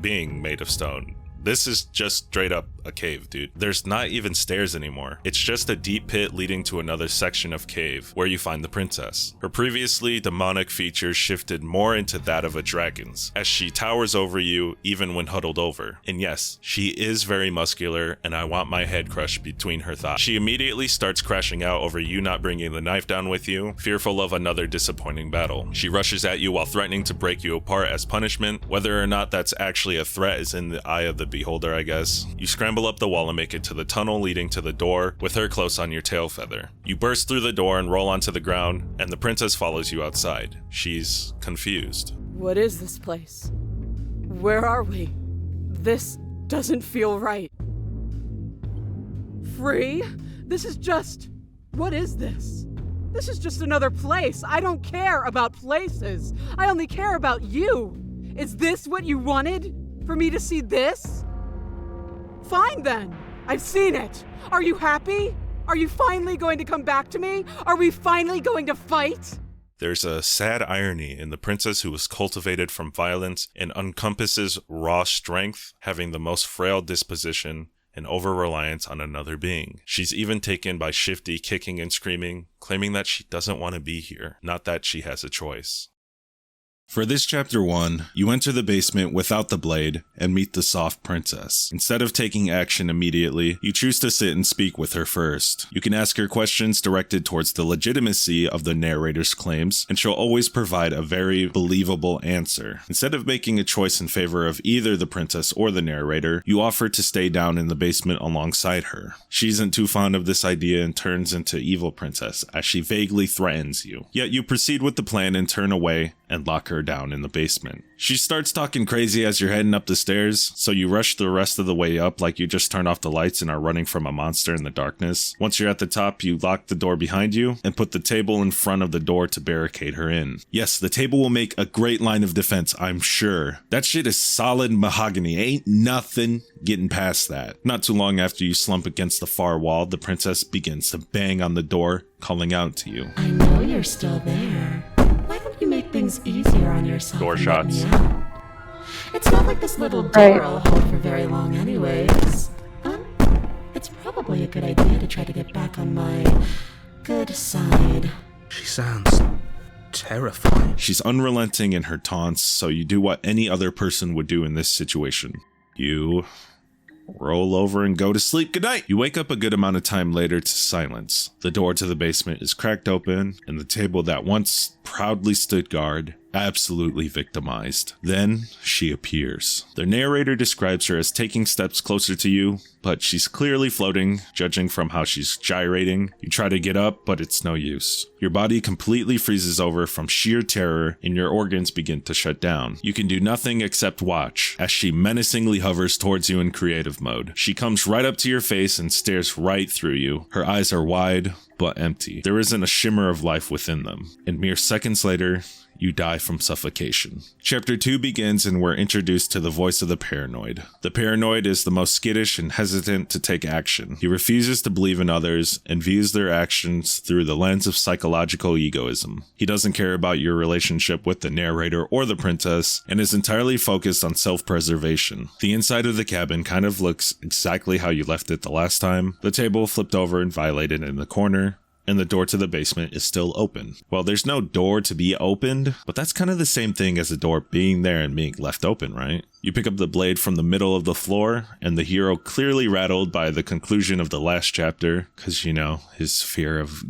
being made of stone. This is just straight up a cave, dude. There's not even stairs anymore. It's just a deep pit leading to another section of cave where you find the princess. Her previously demonic features shifted more into that of a dragon's, as she towers over you even when huddled over. And yes, she is very muscular, and I want my head crushed between her thighs. She immediately starts crashing out over you not bringing the knife down with you, fearful of another disappointing battle. She rushes at you while threatening to break you apart as punishment. Whether or not that's actually a threat is in the eye of the beholder, I guess. You scramble up the wall and make it to the tunnel leading to the door, with her close on your tail feather. You burst through the door and roll onto the ground, and the princess follows you outside. She's confused. What is this place? Where are we? This doesn't feel right. Free? This is just... What is this? This is just another place. I don't care about places. I only care about you. Is this what you wanted? For me to see this? Fine then. I've seen it. Are you happy? Are you finally going to come back to me? Are we finally going to fight? There's a sad irony in the princess who was cultivated from violence and encompasses raw strength, having the most frail disposition and over-reliance on another being. She's even taken by Shifty kicking and screaming, claiming that she doesn't want to be here, not that she has a choice. For this chapter 1, you enter the basement without the blade and meet the soft princess. Instead of taking action immediately, you choose to sit and speak with her first. You can ask her questions directed towards the legitimacy of the narrator's claims, and she'll always provide a very believable answer. Instead of making a choice in favor of either the princess or the narrator, you offer to stay down in the basement alongside her. She isn't too fond of this idea and turns into evil princess as she vaguely threatens you. Yet you proceed with the plan and turn away and lock her down in the basement. She starts talking crazy as you're heading up the stairs, so you rush the rest of the way up like you just turned off the lights and are running from a monster in the darkness. Once you're at the top, you lock the door behind you and put the table in front of the door to barricade her in. Yes, the table will make a great line of defense, I'm sure. That shit is solid mahogany, ain't nothing getting past that. Not too long after you slump against the far wall, the princess begins to bang on the door, calling out to you. I know you're still there. Why don't you make things easier on yourself? Door and shots. let me out? It's not like this little door will hold for very long anyways. It's probably a good idea to try to get back on my good side. She sounds terrifying. She's unrelenting in her taunts, so you do what any other person would do in this situation. You roll over and go to sleep. Good night. You wake up a good amount of time later to silence. The door to the basement is cracked open, and the table that once proudly stood guard, absolutely victimized. Then she appears. The narrator describes her as taking steps closer to you, but she's clearly floating, judging from how she's gyrating. You try to get up, but it's no use. Your body completely freezes over from sheer terror, and your organs begin to shut down. You can do nothing except watch, as she menacingly hovers towards you in creative mode. She comes right up to your face and stares right through you. Her eyes are wide, but empty. There isn't a shimmer of life within them. And mere seconds later, you die from suffocation. Chapter 2 begins and we're introduced to the voice of the paranoid. The paranoid is the most skittish and hesitant hesitant to take action. He refuses to believe in others and views their actions through the lens of psychological egoism. He doesn't care about your relationship with the narrator or the princess and is entirely focused on self-preservation. The inside of the cabin kind of looks exactly how you left it the last time. The table flipped over and violated in the corner, and the door to the basement is still open. Well, there's no door to be opened, but that's kind of the same thing as a door being there and being left open, right? You pick up the blade from the middle of the floor, and the hero, clearly rattled by the conclusion of the last chapter, because, you know, his fear of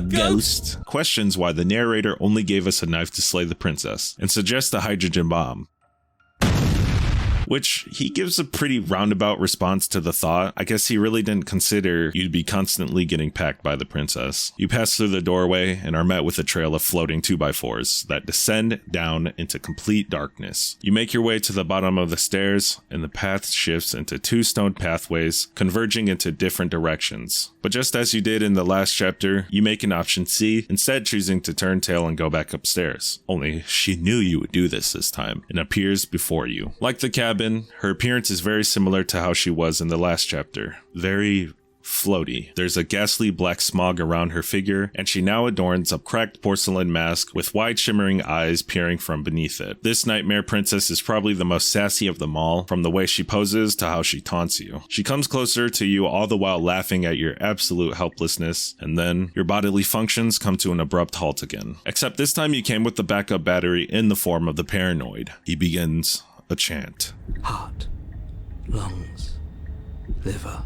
ghost, questions why the narrator only gave us a knife to slay the princess, and suggests a hydrogen bomb. Which he gives a pretty roundabout response to the thought. I guess he really didn't consider you'd be constantly getting packed by the princess. You pass through the doorway and are met with a trail of floating 2x4s that descend down into complete darkness. You make your way to the bottom of the stairs, and the path shifts into 2 stone pathways converging into different directions. But just as you did in the last chapter, you make an option C, instead choosing to turn tail and go back upstairs. Only she knew you would do this time, and appears before you. Like the cabin, her appearance is very similar to how she was in the last chapter. Very floaty. There's a ghastly black smog around her figure, and she now adorns a cracked porcelain mask with wide shimmering eyes peering from beneath it. This nightmare princess is probably the most sassy of them all, from the way she poses to how she taunts you. She comes closer to you, all the while laughing at your absolute helplessness, and then your bodily functions come to an abrupt halt again. Except this time you came with the backup battery in the form of the paranoid. He begins a chant. Heart, lungs, liver,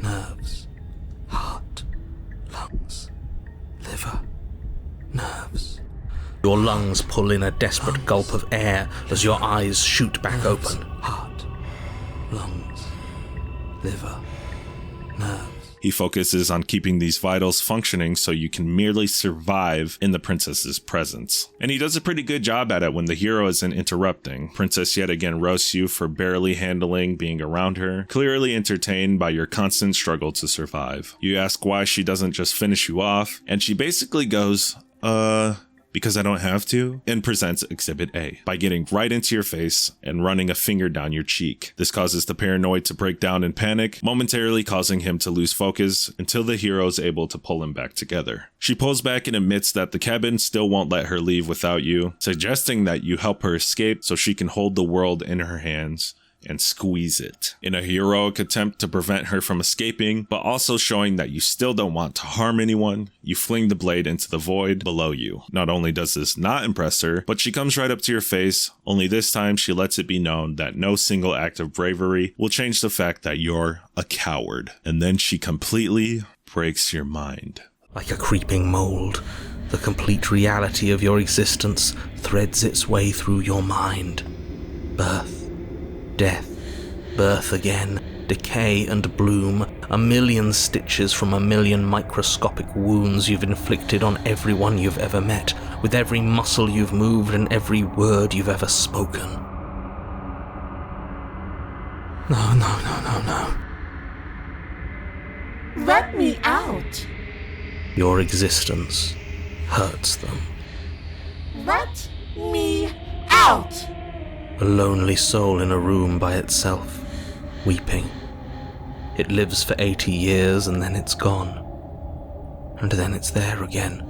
nerves. Heart, lungs, liver, nerves. Your lungs pull in a desperate gulp of air as your eyes shoot back open. Heart, lungs, liver, nerves. He focuses on keeping these vitals functioning so you can merely survive in the princess's presence. And he does a pretty good job at it when the hero isn't interrupting. Princess yet again roasts you for barely handling being around her, clearly entertained by your constant struggle to survive. You ask why she doesn't just finish you off, and she basically goes, because I don't have to, and presents Exhibit A by getting right into your face and running a finger down your cheek. This causes the paranoid to break down in panic, momentarily causing him to lose focus until the hero is able to pull him back together. She pulls back and admits that the cabin still won't let her leave without you, suggesting that you help her escape so she can hold the world in her hands and squeeze it. In a heroic attempt to prevent her from escaping, but also showing that you still don't want to harm anyone, you fling the blade into the void below you. Not only does this not impress her, but she comes right up to your face, only this time she lets it be known that no single act of bravery will change the fact that you're a coward. And then she completely breaks your mind. Like a creeping mold, the complete reality of your existence threads its way through your mind. Birth, death, birth again, decay and bloom, a million stitches from a million microscopic wounds you've inflicted on everyone you've ever met, with every muscle you've moved and every word you've ever spoken. No. Let me out! Your existence hurts them. Let me out! A lonely soul in a room by itself, weeping. It lives for 80 years and then it's gone. And then it's there again.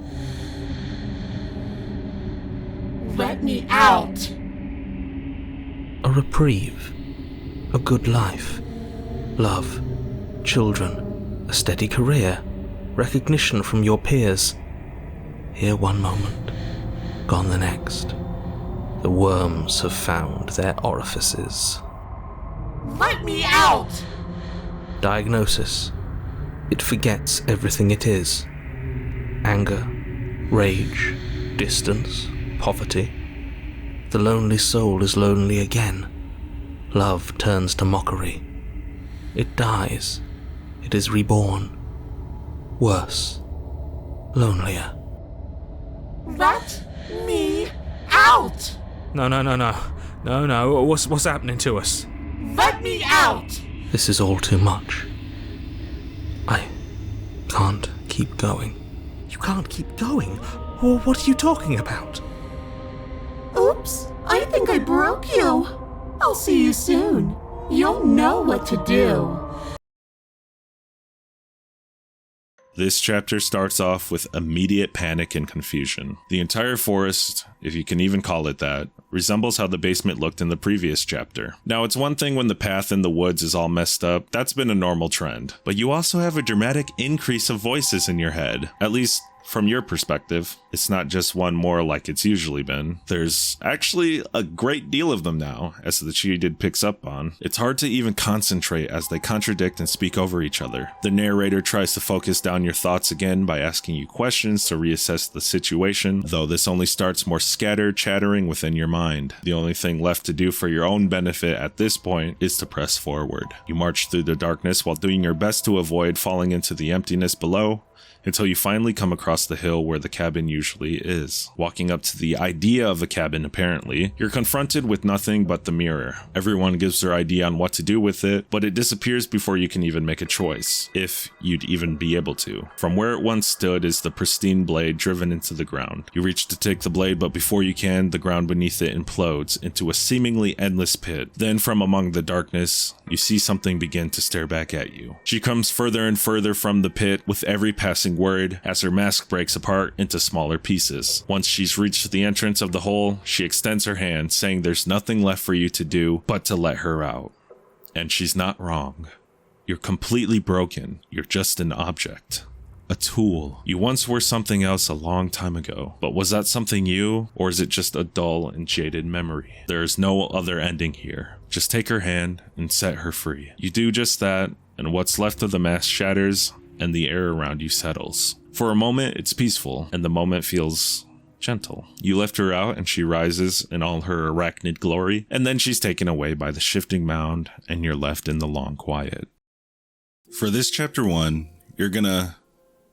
Let me out! A reprieve. A good life. Love. Children. A steady career. Recognition from your peers. Here one moment, gone the next. The worms have found their orifices. Let me out! Diagnosis. It forgets everything it is. Anger, rage, distance, poverty. The lonely soul is lonely again. Love turns to mockery. It dies. It is reborn. Worse. Lonelier. Let me out! No. What's happening to us? Let me out! This is all too much. I can't keep going. You can't keep going? Well, what are you talking about? Oops, I think I broke you. I'll see you soon. You'll know what to do. This chapter starts off with immediate panic and confusion. The entire forest, if you can even call it that, resembles how the basement looked in the previous chapter. Now, it's one thing when the path in the woods is all messed up, that's been a normal trend. But you also have a dramatic increase of voices in your head, at least from your perspective. It's not just one more like it's usually been. There's actually a great deal of them now, as the cheated picks up on. It's hard to even concentrate as they contradict and speak over each other. The narrator tries to focus down your thoughts again by asking you questions to reassess the situation, though this only starts more scattered chattering within your mind. The only thing left to do for your own benefit at this point is to press forward. You march through the darkness while doing your best to avoid falling into the emptiness below, until you finally come across the hill where the cabin usually is. Walking up to the idea of a cabin, apparently, you're confronted with nothing but the mirror. Everyone gives their idea on what to do with it, but it disappears before you can even make a choice, if you'd even be able to. From where it once stood is the pristine blade driven into the ground. You reach to take the blade, but before you can, the ground beneath it implodes into a seemingly endless pit. Then from among the darkness, you see something begin to stare back at you. She comes further and further from the pit with every passing word as her mask breaks apart into smaller pieces. Once she's reached the entrance of the hole, she extends her hand, saying there's nothing left for you to do but to let her out. And she's not wrong. You're completely broken. You're just an object. A tool. You once were something else a long time ago, but was that something you, or is it just a dull and jaded memory? There is no other ending here. Just take her hand and set her free. You do just that, and what's left of the mask shatters, and the air around you settles. For a moment, it's peaceful, and the moment feels gentle. You lift her out, and she rises in all her arachnid glory, and then she's taken away by the shifting mound, and you're left in the long quiet. For this chapter 1, you're gonna...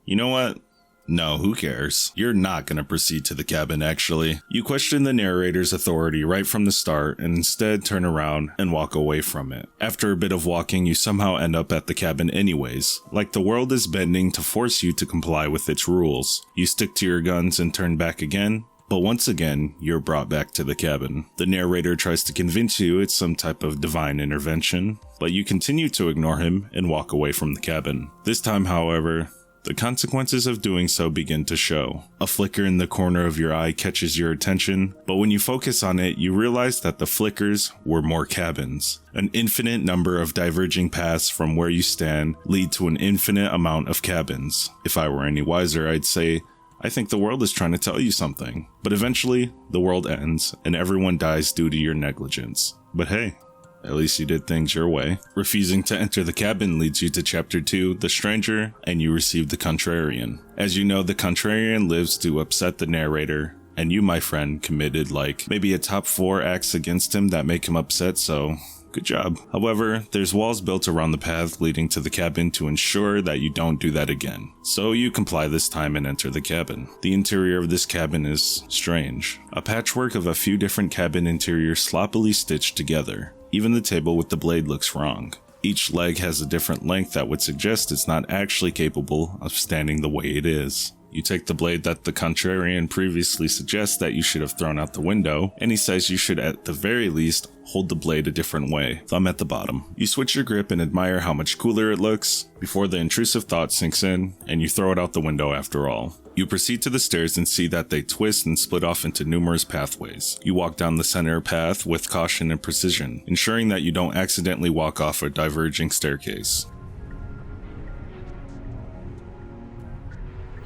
You know what? No, who cares? You're not gonna proceed to the cabin, actually. You question the narrator's authority right from the start and instead turn around and walk away from it. After a bit of walking, you somehow end up at the cabin anyways, like the world is bending to force you to comply with its rules. You stick to your guns and turn back again, but once again, you're brought back to the cabin. The narrator tries to convince you it's some type of divine intervention, but you continue to ignore him and walk away from the cabin. This time, however, the consequences of doing so begin to show. A flicker in the corner of your eye catches your attention, but when you focus on it, you realize that the flickers were more cabins. An infinite number of diverging paths from where you stand lead to an infinite amount of cabins. If I were any wiser, I'd say, I think the world is trying to tell you something. But eventually, the world ends, and everyone dies due to your negligence. But hey, at least you did things your way. Refusing to enter the cabin leads you to Chapter 2, The Stranger, and you receive the Contrarian. As you know, the Contrarian lives to upset the narrator, and you, my friend, committed maybe a top 4 acts against him that make him upset, so good job. However, there's walls built around the path leading to the cabin to ensure that you don't do that again. So you comply this time and enter the cabin. The interior of this cabin is strange. A patchwork of a few different cabin interiors sloppily stitched together. Even the table with the blade looks wrong. Each leg has a different length that would suggest it's not actually capable of standing the way it is. You take the blade that the Contrarian previously suggests that you should have thrown out the window, and he says you should at the very least hold the blade a different way, thumb at the bottom. You switch your grip and admire how much cooler it looks before the intrusive thought sinks in, and you throw it out the window after all. You proceed to the stairs and see that they twist and split off into numerous pathways. You walk down the center path with caution and precision, ensuring that you don't accidentally walk off a diverging staircase.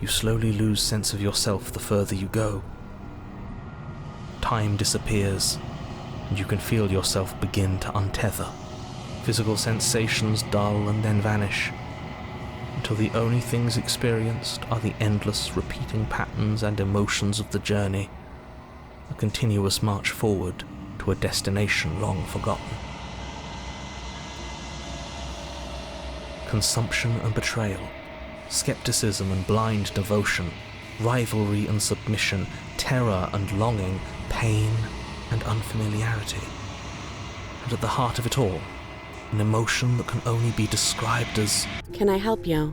You slowly lose sense of yourself the further you go. Time disappears, and you can feel yourself begin to untether. Physical sensations dull and then vanish, until the only things experienced are the endless repeating patterns and emotions of the journey, a continuous march forward to a destination long forgotten. Consumption and betrayal, skepticism and blind devotion, rivalry and submission, terror and longing, pain and unfamiliarity. And at the heart of it all, an emotion that can only be described as... Can I help you?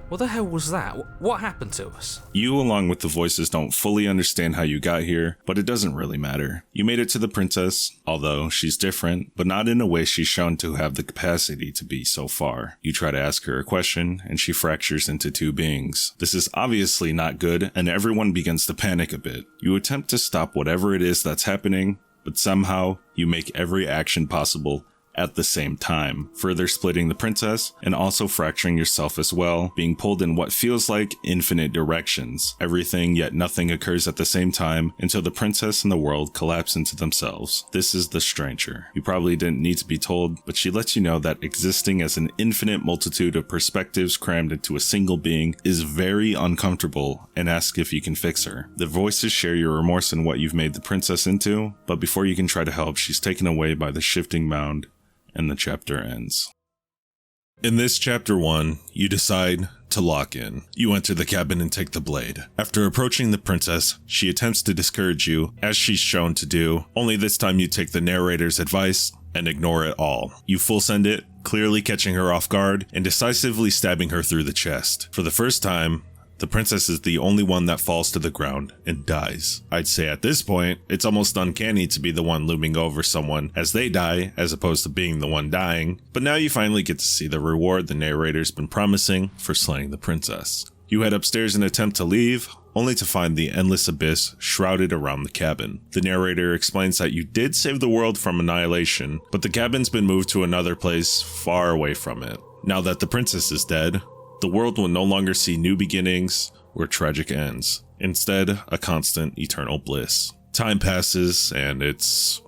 What the hell was that? What happened to us? You, along with the voices, don't fully understand how you got here, but it doesn't really matter. You made it to the princess, although she's different, but not in a way she's shown to have the capacity to be so far. You try to ask her a question, and she fractures into two beings. This is obviously not good, and everyone begins to panic a bit. You attempt to stop whatever it is that's happening, but somehow you make every action possible at the same time, further splitting the princess and also fracturing yourself as well, being pulled in what feels like infinite directions. Everything yet nothing occurs at the same time until the princess and the world collapse into themselves. This is the stranger. You probably didn't need to be told, but she lets you know that existing as an infinite multitude of perspectives crammed into a single being is very uncomfortable and asks if you can fix her. The voices share your remorse in what you've made the princess into, but before you can try to help, she's taken away by the shifting mound, and the chapter ends. In this chapter 1, you decide to lock in. You enter the cabin and take the blade. After approaching the princess, she attempts to discourage you, as she's shown to do, only this time you take the narrator's advice and ignore it all. You full send it, clearly catching her off guard and decisively stabbing her through the chest. For the first time, the princess is the only one that falls to the ground and dies. I'd say at this point, it's almost uncanny to be the one looming over someone as they die, as opposed to being the one dying, but now you finally get to see the reward the narrator's been promising for slaying the princess. You head upstairs and attempt to leave, only to find the endless abyss shrouded around the cabin. The narrator explains that you did save the world from annihilation, but the cabin's been moved to another place far away from it. Now that the princess is dead, the world will no longer see new beginnings or tragic ends. Instead, a constant eternal bliss. Time passes and it's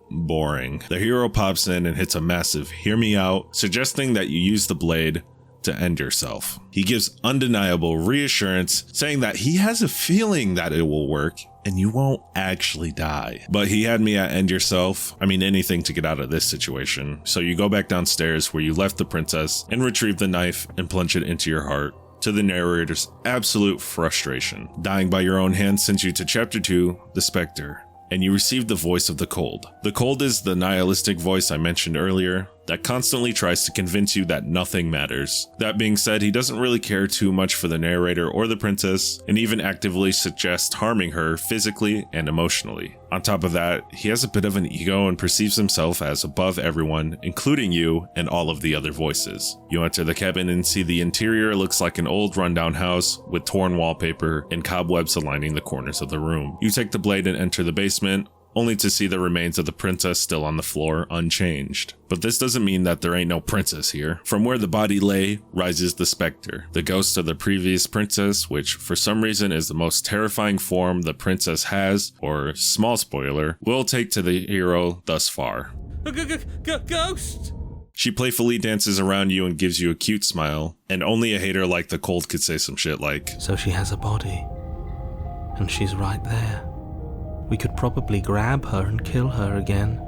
boring. The hero pops in and hits a massive "hear me out," suggesting that you use the blade to end yourself. He gives undeniable reassurance, saying that he has a feeling that it will work and you won't actually die. But he had me at end yourself. I mean, anything to get out of this situation. So you go back downstairs where you left the princess and retrieve the knife and plunge it into your heart, to the narrator's absolute frustration. Dying by your own hand sends you to chapter 2, The Spectre, and you receive the voice of the Cold. The Cold is the nihilistic voice I mentioned earlier that constantly tries to convince you that nothing matters. That being said, he doesn't really care too much for the narrator or the princess, and even actively suggests harming her physically and emotionally. On top of that, he has a bit of an ego and perceives himself as above everyone, including you and all of the other voices. You enter the cabin and see the interior looks like an old rundown house with torn wallpaper and cobwebs aligning the corners of the room. You take the blade and enter the basement, only to see the remains of the princess still on the floor, unchanged. But this doesn't mean that there ain't no princess here. From where the body lay rises the specter, the ghost of the previous princess, which for some reason is the most terrifying form the princess has, or small spoiler, will take to the hero thus far. Ghost! She playfully dances around you and gives you a cute smile, and only a hater like the Cold could say some shit like, So she has a body, and she's right there. We could probably grab her and kill her again,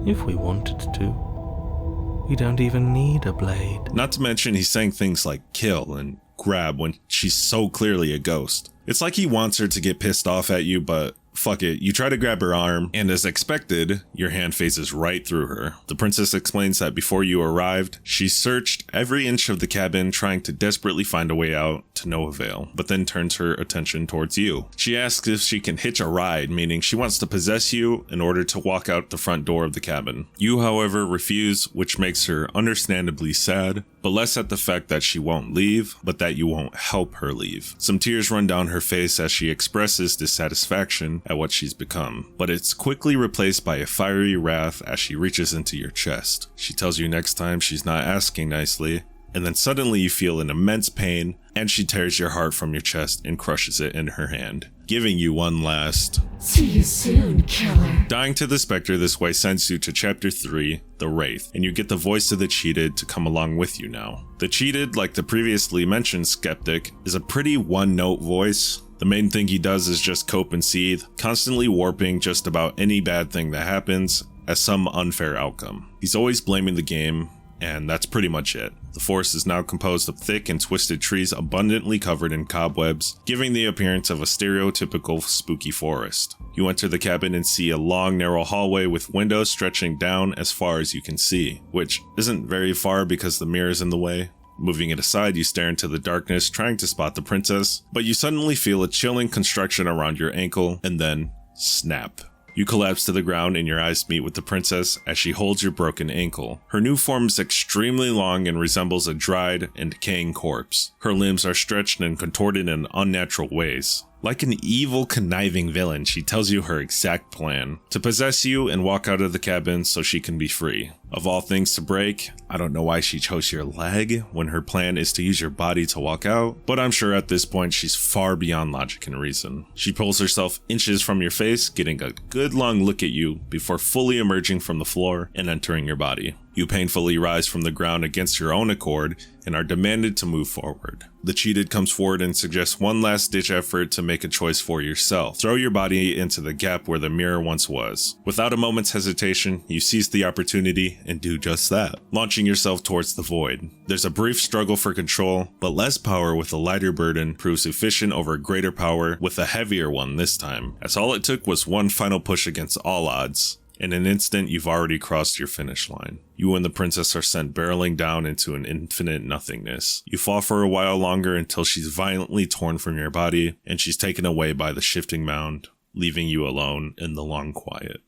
if we wanted to. We don't even need a blade. Not to mention he's saying things like kill and grab when she's so clearly a ghost. It's like he wants her to get pissed off at you, but fuck it. You try to grab her arm, and as expected, your hand phases right through her. The princess explains that before you arrived, she searched every inch of the cabin trying to desperately find a way out, to no avail, but then turns her attention towards you. She asks if she can hitch a ride, meaning she wants to possess you in order to walk out the front door of the cabin. You, however, refuse, which makes her understandably sad, but less at the fact that she won't leave, but that you won't help her leave. Some tears run down her face as she expresses dissatisfaction at what she's become, but it's quickly replaced by a fiery wrath as she reaches into your chest. She tells you next time she's not asking nicely, and then suddenly you feel an immense pain, and she tears your heart from your chest and crushes it in her hand, giving you one last "See you soon, killer." Dying to the Spectre this way sends you to chapter 3, The Wraith, and you get the voice of the cheated to come along with you now. The cheated, like the previously mentioned skeptic, is a pretty one-note voice. The main thing he does is just cope and seethe, constantly warping just about any bad thing that happens as some unfair outcome. He's always blaming the game, and that's pretty much it. The forest is now composed of thick and twisted trees abundantly covered in cobwebs, giving the appearance of a stereotypical spooky forest. You enter the cabin and see a long, narrow hallway with windows stretching down as far as you can see, which isn't very far because the mirror's in the way. Moving it aside, you stare into the darkness, trying to spot the princess, but you suddenly feel a chilling constriction around your ankle, and then snap. You collapse to the ground and your eyes meet with the princess as she holds your broken ankle. Her new form is extremely long and resembles a dried and decaying corpse. Her limbs are stretched and contorted in unnatural ways. Like an evil, conniving villain, she tells you her exact plan: to possess you and walk out of the cabin so she can be free. Of all things to break, I don't know why she chose your leg when her plan is to use your body to walk out, but I'm sure at this point she's far beyond logic and reason. She pulls herself inches from your face, getting a good long look at you before fully emerging from the floor and entering your body. You painfully rise from the ground against your own accord and are demanded to move forward. The cheated comes forward and suggests one last ditch effort to make a choice for yourself. Throw your body into the gap where the mirror once was. Without a moment's hesitation, you seize the opportunity and do just that, launching yourself towards the void. There's a brief struggle for control, but less power with a lighter burden proves efficient over greater power with a heavier one this time, as all it took was one final push against all odds. In an instant, you've already crossed your finish line. You and the princess are sent barreling down into an infinite nothingness. You fall for a while longer until she's violently torn from your body, and she's taken away by the shifting mound, leaving you alone in the long quiet.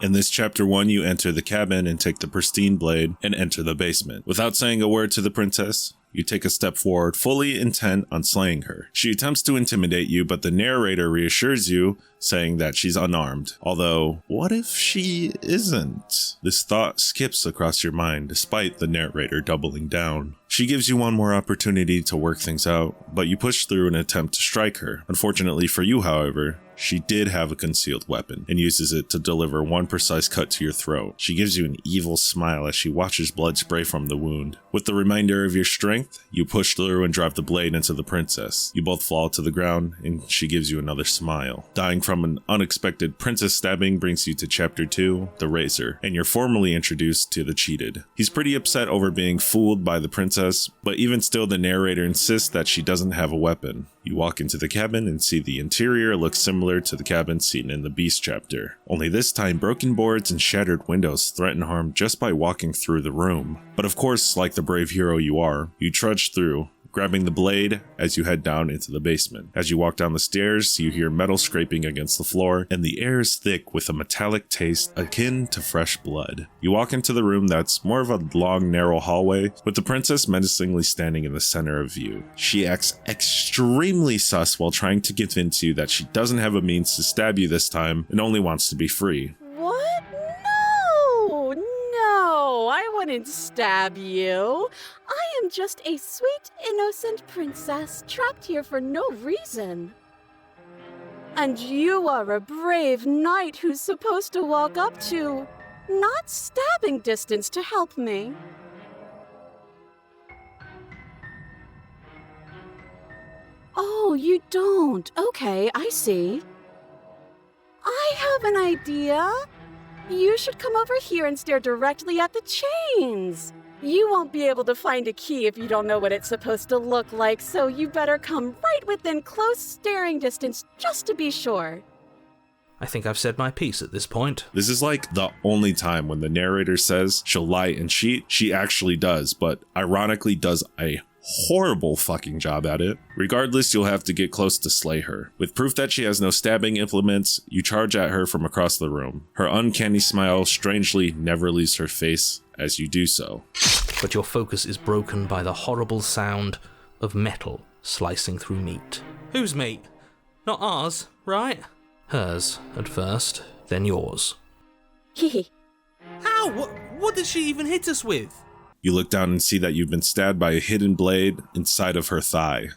In this chapter 1, you enter the cabin and take the pristine blade and enter the basement. Without saying a word to the princess, you take a step forward, fully intent on slaying her. She attempts to intimidate you, but the narrator reassures you, saying that she's unarmed. Although, what if she isn't? This thought skips across your mind, despite the narrator doubling down. She gives you one more opportunity to work things out, but you push through an attempt to strike her. Unfortunately for you, however, she did have a concealed weapon and uses it to deliver one precise cut to your throat. She gives you an evil smile as she watches blood spray from the wound. With the remainder of your strength, you push through and drive the blade into the princess. You both fall to the ground and she gives you another smile. Dying from an unexpected princess stabbing brings you to chapter 2, the Razor, and you're formally introduced to the cheated. He's pretty upset over being fooled by the princess, but even still the narrator insists that she doesn't have a weapon. You walk into the cabin and see the interior looks similar to the cabin seen in the Beast chapter. Only this time, broken boards and shattered windows threaten harm just by walking through the room. But of course, like the brave hero you are, you trudge through, grabbing the blade as you head down into the basement. As you walk down the stairs, you hear metal scraping against the floor, and the air is thick with a metallic taste akin to fresh blood. You walk into the room that's more of a long, narrow hallway, with the princess menacingly standing in the center of view. She acts extremely sus while trying to convince you that she doesn't have a means to stab you this time and only wants to be free. What? No, I wouldn't stab you. I am just a sweet, innocent princess trapped here for no reason. And you are a brave knight who's supposed to walk up to, not stabbing distance to help me. Oh, you don't. Okay, I see. I have an idea. You should come over here and stare directly at the chains. You won't be able to find a key if you don't know what it's supposed to look like, so you better come right within close staring distance just to be sure. I think I've said my piece at this point. This is like the only time when the narrator says she'll lie and cheat, she actually does, but ironically does a horrible fucking job at it. Regardless, you'll have to get close to slay her. With proof that she has no stabbing implements, you charge at her from across the room. Her uncanny smile strangely never leaves her face as you do so. But your focus is broken by the horrible sound of metal slicing through meat. Whose meat? Not ours, right? Hers at first, then yours. Hehe. How? What did she even hit us with? You look down and see that you've been stabbed by a hidden blade inside of her thigh.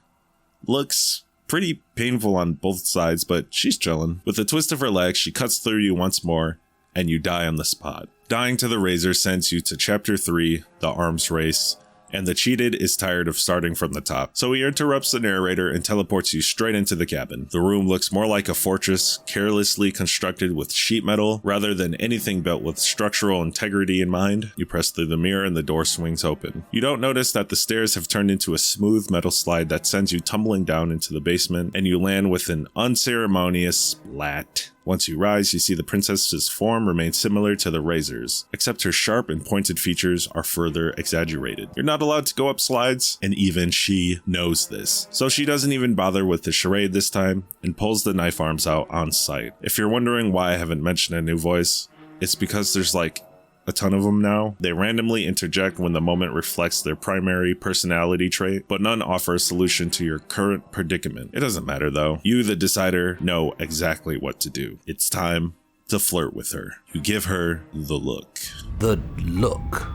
Looks pretty painful on both sides, but she's chilling. With a twist of her leg, she cuts through you once more, and you die on the spot. Dying to the Razor sends you to chapter 3, the arms race, and the cheated is tired of starting from the top, so he interrupts the narrator and teleports you straight into the cabin. The room looks more like a fortress, carelessly constructed with sheet metal, rather than anything built with structural integrity in mind. You press through the mirror and the door swings open. You don't notice that the stairs have turned into a smooth metal slide that sends you tumbling down into the basement, and you land with an unceremonious splat. Once you rise, you see the princess's form remains similar to the Razor's, except her sharp and pointed features are further exaggerated. You're not allowed to go up slides, and even she knows this. So she doesn't even bother with the charade this time, and pulls the knife arms out on sight. If you're wondering why I haven't mentioned a new voice, it's because there's like a ton of them now. They randomly interject when the moment reflects their primary personality trait, but none offer a solution to your current predicament. It doesn't matter though. You, the decider, know exactly what to do. It's time to flirt with her. You give her the look. The look.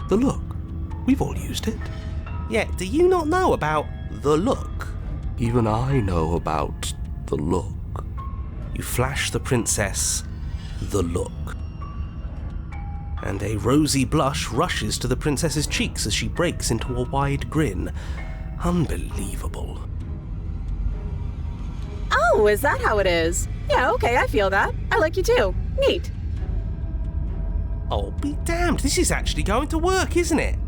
The look. We've all used it. Yeah, do you not know about the look? Even I know about the look. You flash the princess the look. And a rosy blush rushes to the princess's cheeks as she breaks into a wide grin. Unbelievable. Oh, is that how it is? Yeah, okay, I feel that. I like you too. Neat. Oh, be damned, this is actually going to work, isn't it?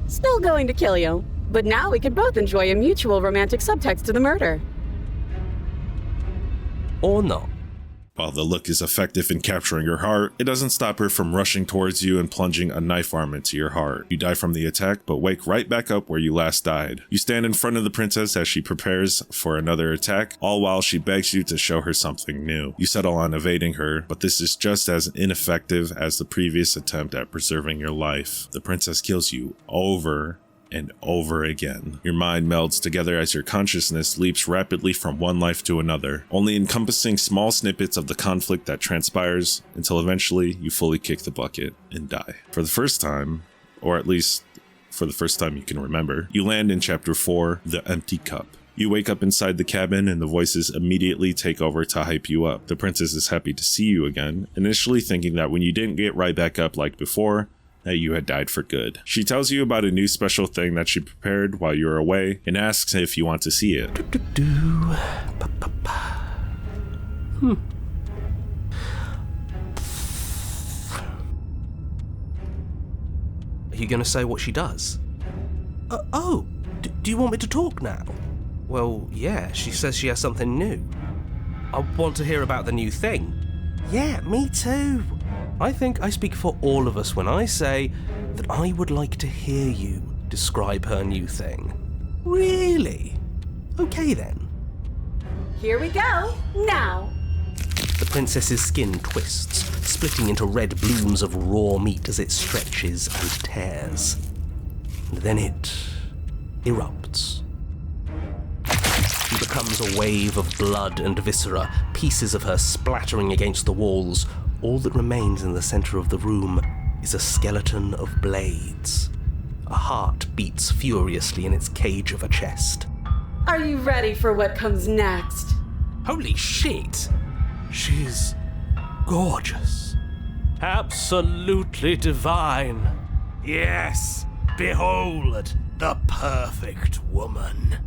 Still going to kill you, but now we can both enjoy a mutual romantic subtext to the murder. Or not. While the look is effective in capturing your heart, it doesn't stop her from rushing towards you and plunging a knife arm into your heart. You die from the attack, but wake right back up where you last died. You stand in front of the princess as she prepares for another attack, all while she begs you to show her something new. You settle on evading her, but this is just as ineffective as the previous attempt at preserving your life. The princess kills you over and over again. Your mind melds together as your consciousness leaps rapidly from one life to another, only encompassing small snippets of the conflict that transpires until eventually you fully kick the bucket and die. For the first time, or at least for the first time you can remember, you land in Chapter 4, The Empty Cup. You wake up inside the cabin and the voices immediately take over to hype you up. The princess is happy to see you again, initially thinking that when you didn't get right back up like before, that you had died for good. She tells you about a new special thing that she prepared while you were away and asks if you want to see it. Are you going to say what she does? Do you want me to talk now? Well, yeah, she says she has something new. I want to hear about the new thing. Yeah, me too. I think I speak for all of us when I say that I would like to hear you describe her new thing. Really? Okay then. Here we go, now. The princess's skin twists, splitting into red blooms of raw meat as it stretches and tears. And then it erupts. She becomes a wave of blood and viscera, pieces of her splattering against the walls. All that remains in the center of the room is a skeleton of blades. A heart beats furiously in its cage of a chest. Are you ready for what comes next? Holy shit! She's gorgeous. Absolutely divine. Yes, behold, the perfect woman.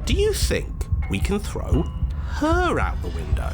Do you think we can throw her out the window?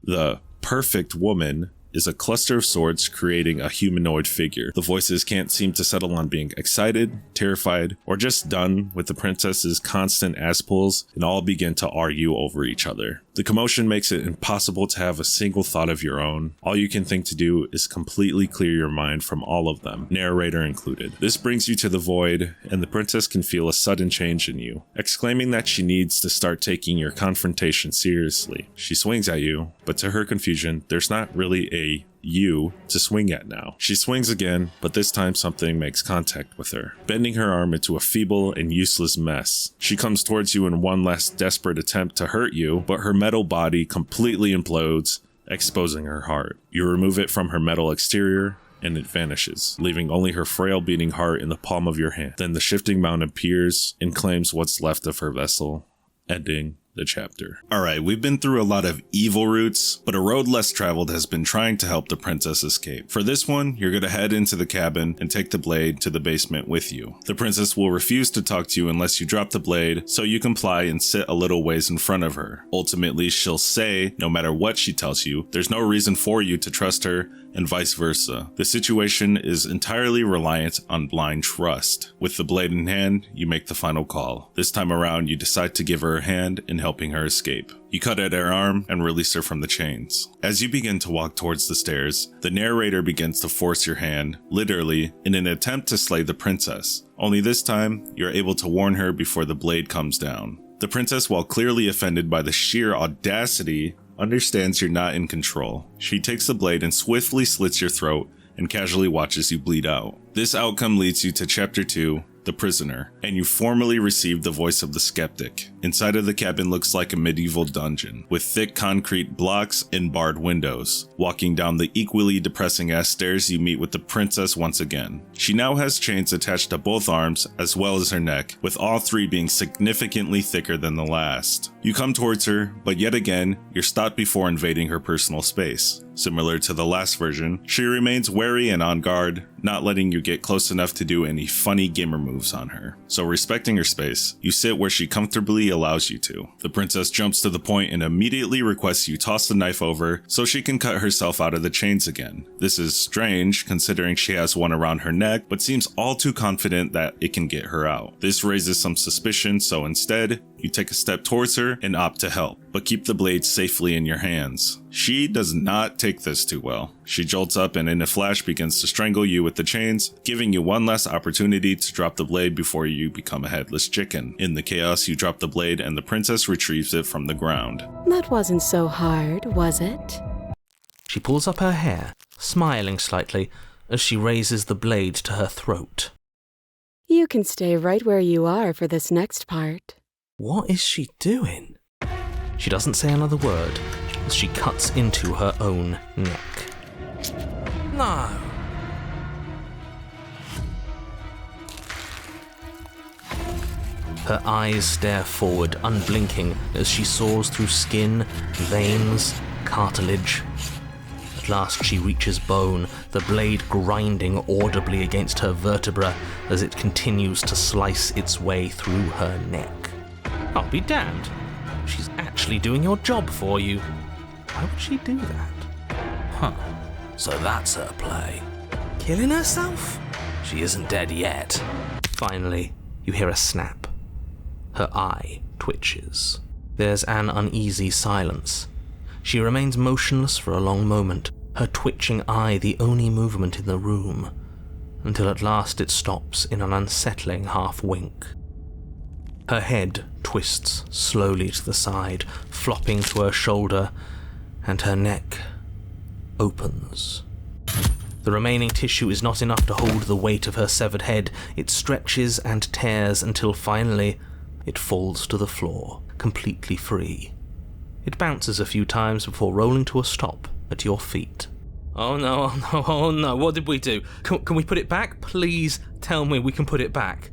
The perfect woman is a cluster of swords creating a humanoid figure. The voices can't seem to settle on being excited, terrified, or just done with the princess's constant ass pulls, and all begin to argue over each other. The commotion makes it impossible to have a single thought of your own. All you can think to do is completely clear your mind from all of them, narrator included. This brings you to the void, and the princess can feel a sudden change in you, exclaiming that she needs to start taking your confrontation seriously. She swings at you, but to her confusion, there's not really a you to swing at now. She swings again, but this time something makes contact with her, bending her arm into a feeble and useless mess. She comes towards you in one last desperate attempt to hurt you, but her metal body completely implodes, exposing her heart. You remove it from her metal exterior, and it vanishes, leaving only her frail beating heart in the palm of your hand. Then the shifting mountain appears and claims what's left of her vessel, ending the chapter. Alright, we've been through a lot of evil routes, but a road less traveled has been trying to help the princess escape. For this one, you're gonna head into the cabin and take the blade to the basement with you. The princess will refuse to talk to you unless you drop the blade, so you comply and sit a little ways in front of her. Ultimately, she'll say, no matter what she tells you, there's no reason for you to trust her, and vice versa. The situation is entirely reliant on blind trust. With the blade in hand, you make the final call. This time around, you decide to give her a hand in helping her escape. You cut at her arm and release her from the chains. As you begin to walk towards the stairs, the narrator begins to force your hand, literally, in an attempt to slay the princess. Only this time, you're able to warn her before the blade comes down. The princess, while clearly offended by the sheer audacity, understands you're not in control. She takes the blade and swiftly slits your throat and casually watches you bleed out. This outcome leads you to Chapter 2, The Prisoner, and you formally receive the voice of the skeptic. Inside of the cabin looks like a medieval dungeon, with thick concrete blocks and barred windows. Walking down the equally depressing ass stairs, you meet with the princess once again. She now has chains attached to both arms as well as her neck, with all three being significantly thicker than the last. You come towards her, but yet again, you're stopped before invading her personal space. Similar to the last version, she remains wary and on guard, not letting you get close enough to do any funny gamer moves on her. So respecting her space, you sit where she comfortably allows you to. The princess jumps to the point and immediately requests you toss the knife over so she can cut herself out of the chains again. This is strange considering she has one around her neck, but seems all too confident that it can get her out. This raises some suspicion, so instead, you take a step towards her and opt to help, but keep the blade safely in your hands. She does not take this too well. She jolts up and in a flash begins to strangle you with the chains, giving you one last opportunity to drop the blade before you become a headless chicken. In the chaos, you drop the blade and the princess retrieves it from the ground. That wasn't so hard, was it? She pulls up her hair, smiling slightly, as she raises the blade to her throat. You can stay right where you are for this next part. What is she doing? She doesn't say another word as she cuts into her own neck. No. Her eyes stare forward, unblinking, as she saws through skin, veins, cartilage. At last she reaches bone, the blade grinding audibly against her vertebra as it continues to slice its way through her neck. I'll be damned. She's actually doing your job for you. Why would she do that? Huh. So that's her play. Killing herself? She isn't dead yet. Finally, you hear a snap. Her eye twitches. There's an uneasy silence. She remains motionless for a long moment, her twitching eye the only movement in the room, until at last it stops in an unsettling half-wink. Her head twists slowly to the side, flopping to her shoulder, and her neck opens. The remaining tissue is not enough to hold the weight of her severed head. It stretches and tears until finally it falls to the floor, completely free. It bounces a few times before rolling to a stop at your feet. Oh no, what did we do? Can we put it back? Please tell me we can put it back.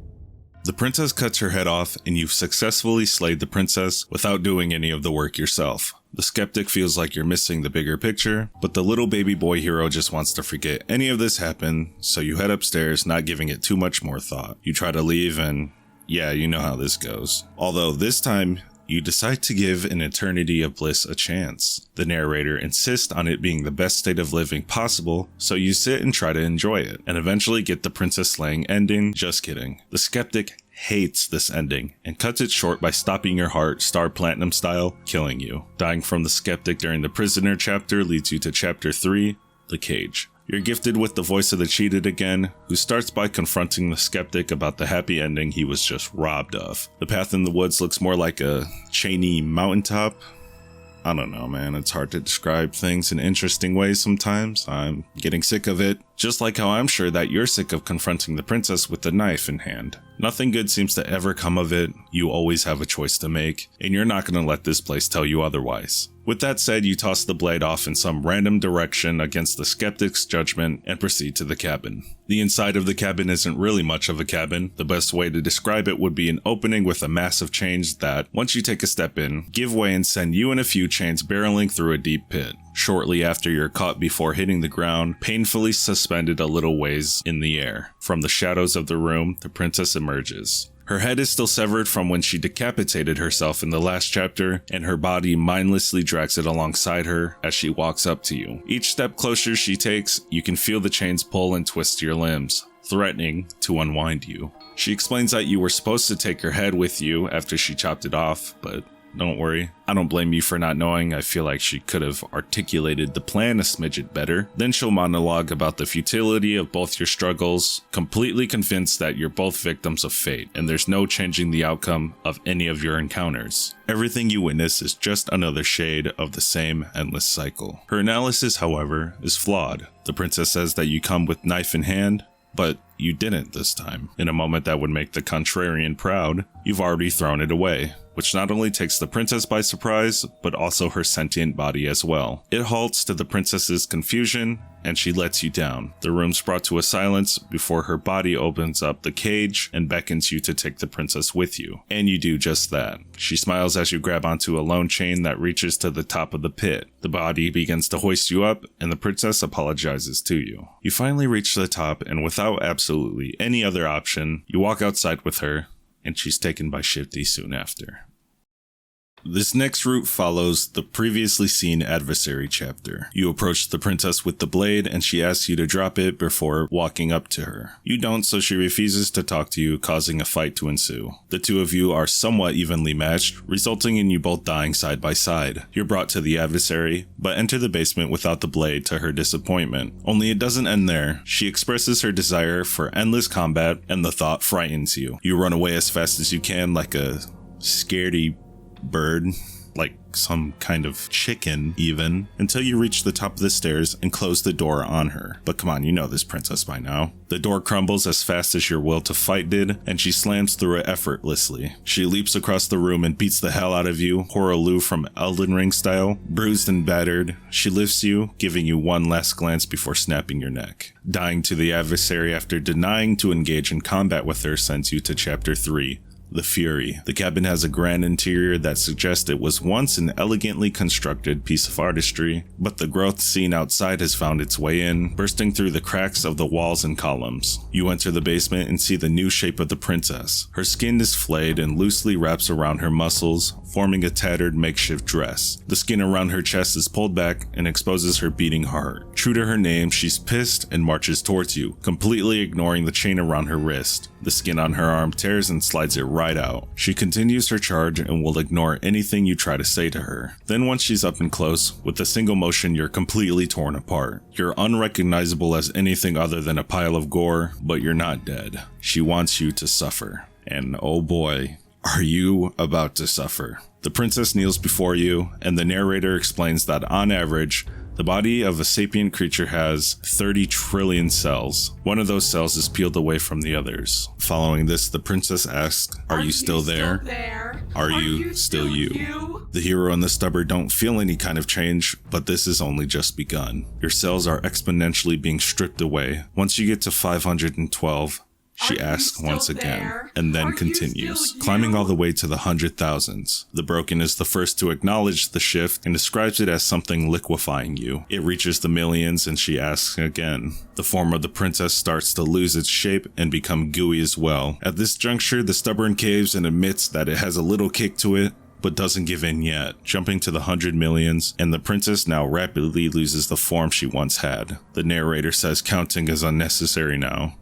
The princess cuts her head off, and you've successfully slayed the princess without doing any of the work yourself. The skeptic feels like you're missing the bigger picture, but the little baby boy hero just wants to forget any of this happened, so you head upstairs, not giving it too much more thought. You try to leave, and yeah, you know how this goes. Although this time, you decide to give an eternity of bliss a chance. The narrator insists on it being the best state of living possible, so you sit and try to enjoy it, and eventually get the princess slaying ending. Just kidding. The skeptic hates this ending, and cuts it short by stopping your heart, Star Platinum style, killing you. Dying from the skeptic during the prisoner chapter leads you to Chapter 3, The Cage. You're gifted with the voice of the cheated again, who starts by confronting the skeptic about the happy ending he was just robbed of. The path in the woods looks more like a chainy mountaintop. I don't know, man, it's hard to describe things in interesting ways sometimes. I'm getting sick of it, just like how I'm sure that you're sick of confronting the princess with the knife in hand. Nothing good seems to ever come of it, you always have a choice to make, and you're not going to let this place tell you otherwise. With that said, you toss the blade off in some random direction against the skeptic's judgment and proceed to the cabin. The inside of the cabin isn't really much of a cabin. The best way to describe it would be an opening with a massive chains that, once you take a step in, give way and send you and a few chains barreling through a deep pit. Shortly after you're caught before hitting the ground, painfully suspended a little ways in the air. From the shadows of the room, the princess emerges. Her head is still severed from when she decapitated herself in the last chapter, and her body mindlessly drags it alongside her as she walks up to you. Each step closer she takes, you can feel the chains pull and twist your limbs, threatening to unwind you. She explains that you were supposed to take her head with you after she chopped it off, but don't worry, I don't blame you for not knowing. I feel like she could have articulated the plan a smidget better. Then she'll monologue about the futility of both your struggles, completely convinced that you're both victims of fate, and there's no changing the outcome of any of your encounters. Everything you witness is just another shade of the same endless cycle. Her analysis, however, is flawed. The princess says that you come with knife in hand, but you didn't this time. In a moment that would make the contrarian proud, you've already thrown it away, which not only takes the princess by surprise, but also her sentient body as well. It halts to the princess's confusion, and she lets you down. The room's brought to a silence before her body opens up the cage and beckons you to take the princess with you. And you do just that. She smiles as you grab onto a lone chain that reaches to the top of the pit. The body begins to hoist you up, and the princess apologizes to you. You finally reach the top, and without absolutely any other option, you walk outside with her, and she's taken by Shifty soon after. This next route follows the previously seen adversary chapter. You approach the princess with the blade, and she asks you to drop it before walking up to her. You don't, so she refuses to talk to you, causing a fight to ensue. The two of you are somewhat evenly matched, resulting in you both dying side by side. You're brought to the adversary, but enter the basement without the blade to her disappointment. Only it doesn't end there. She expresses her desire for endless combat, and the thought frightens you. You run away as fast as you can like a scaredy bird, like some kind of chicken even, until you reach the top of the stairs and close the door on her. But come on, you know this princess by now. The door crumbles as fast as your will to fight did, and she slams through it effortlessly. She leaps across the room and beats the hell out of you, Horaloo from Elden Ring style. Bruised and battered, she lifts you, giving you one last glance before snapping your neck. Dying to the adversary after denying to engage in combat with her sends you to Chapter 3. The Fury. The cabin has a grand interior that suggests it was once an elegantly constructed piece of artistry, but the growth seen outside has found its way in, bursting through the cracks of the walls and columns. You enter the basement and see the new shape of the princess. Her skin is flayed and loosely wraps around her muscles, forming a tattered makeshift dress. The skin around her chest is pulled back and exposes her beating heart. True to her name, she's pissed and marches towards you, completely ignoring the chain around her wrist. The skin on her arm tears and slides it right out. She continues her charge and will ignore anything you try to say to her. Then once she's up and close, with a single motion you're completely torn apart. You're unrecognizable as anything other than a pile of gore, but you're not dead. She wants you to suffer. And oh boy, are you about to suffer. The princess kneels before you, and the narrator explains that on average, the body of a sapient creature has 30 trillion cells. One of those cells is peeled away from the others. Following this, the princess asks, Are you still there? Are you still you? The hero and the stubber don't feel any kind of change, but this is only just begun. Your cells are exponentially being stripped away. Once you get to 512, she asks once again, and then continues, climbing all the way to the 100,000s. The Broken is the first to acknowledge the shift and describes it as something liquefying you. It reaches the millions and she asks again. The form of the princess starts to lose its shape and become gooey as well. At this juncture, the stubborn caves and admits that it has a little kick to it, but doesn't give in yet, jumping to the 100 millions, and the princess now rapidly loses the form she once had. The narrator says counting is unnecessary now.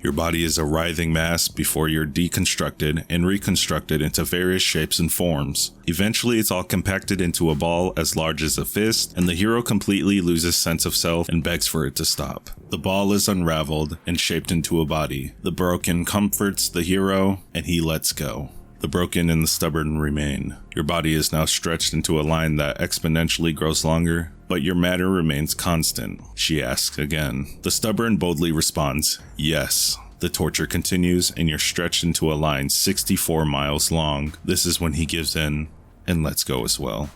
Your body is a writhing mass before you're deconstructed and reconstructed into various shapes and forms. Eventually it's all compacted into a ball as large as a fist, and the hero completely loses sense of self and begs for it to stop. The ball is unraveled and shaped into a body. The Broken comforts the hero, and he lets go. The Broken and the stubborn remain. Your body is now stretched into a line that exponentially grows longer, but your matter remains constant. She asks again. The stubborn boldly responds, yes. The torture continues, and you're stretched into a line 64 miles long. This is when he gives in and lets go as well,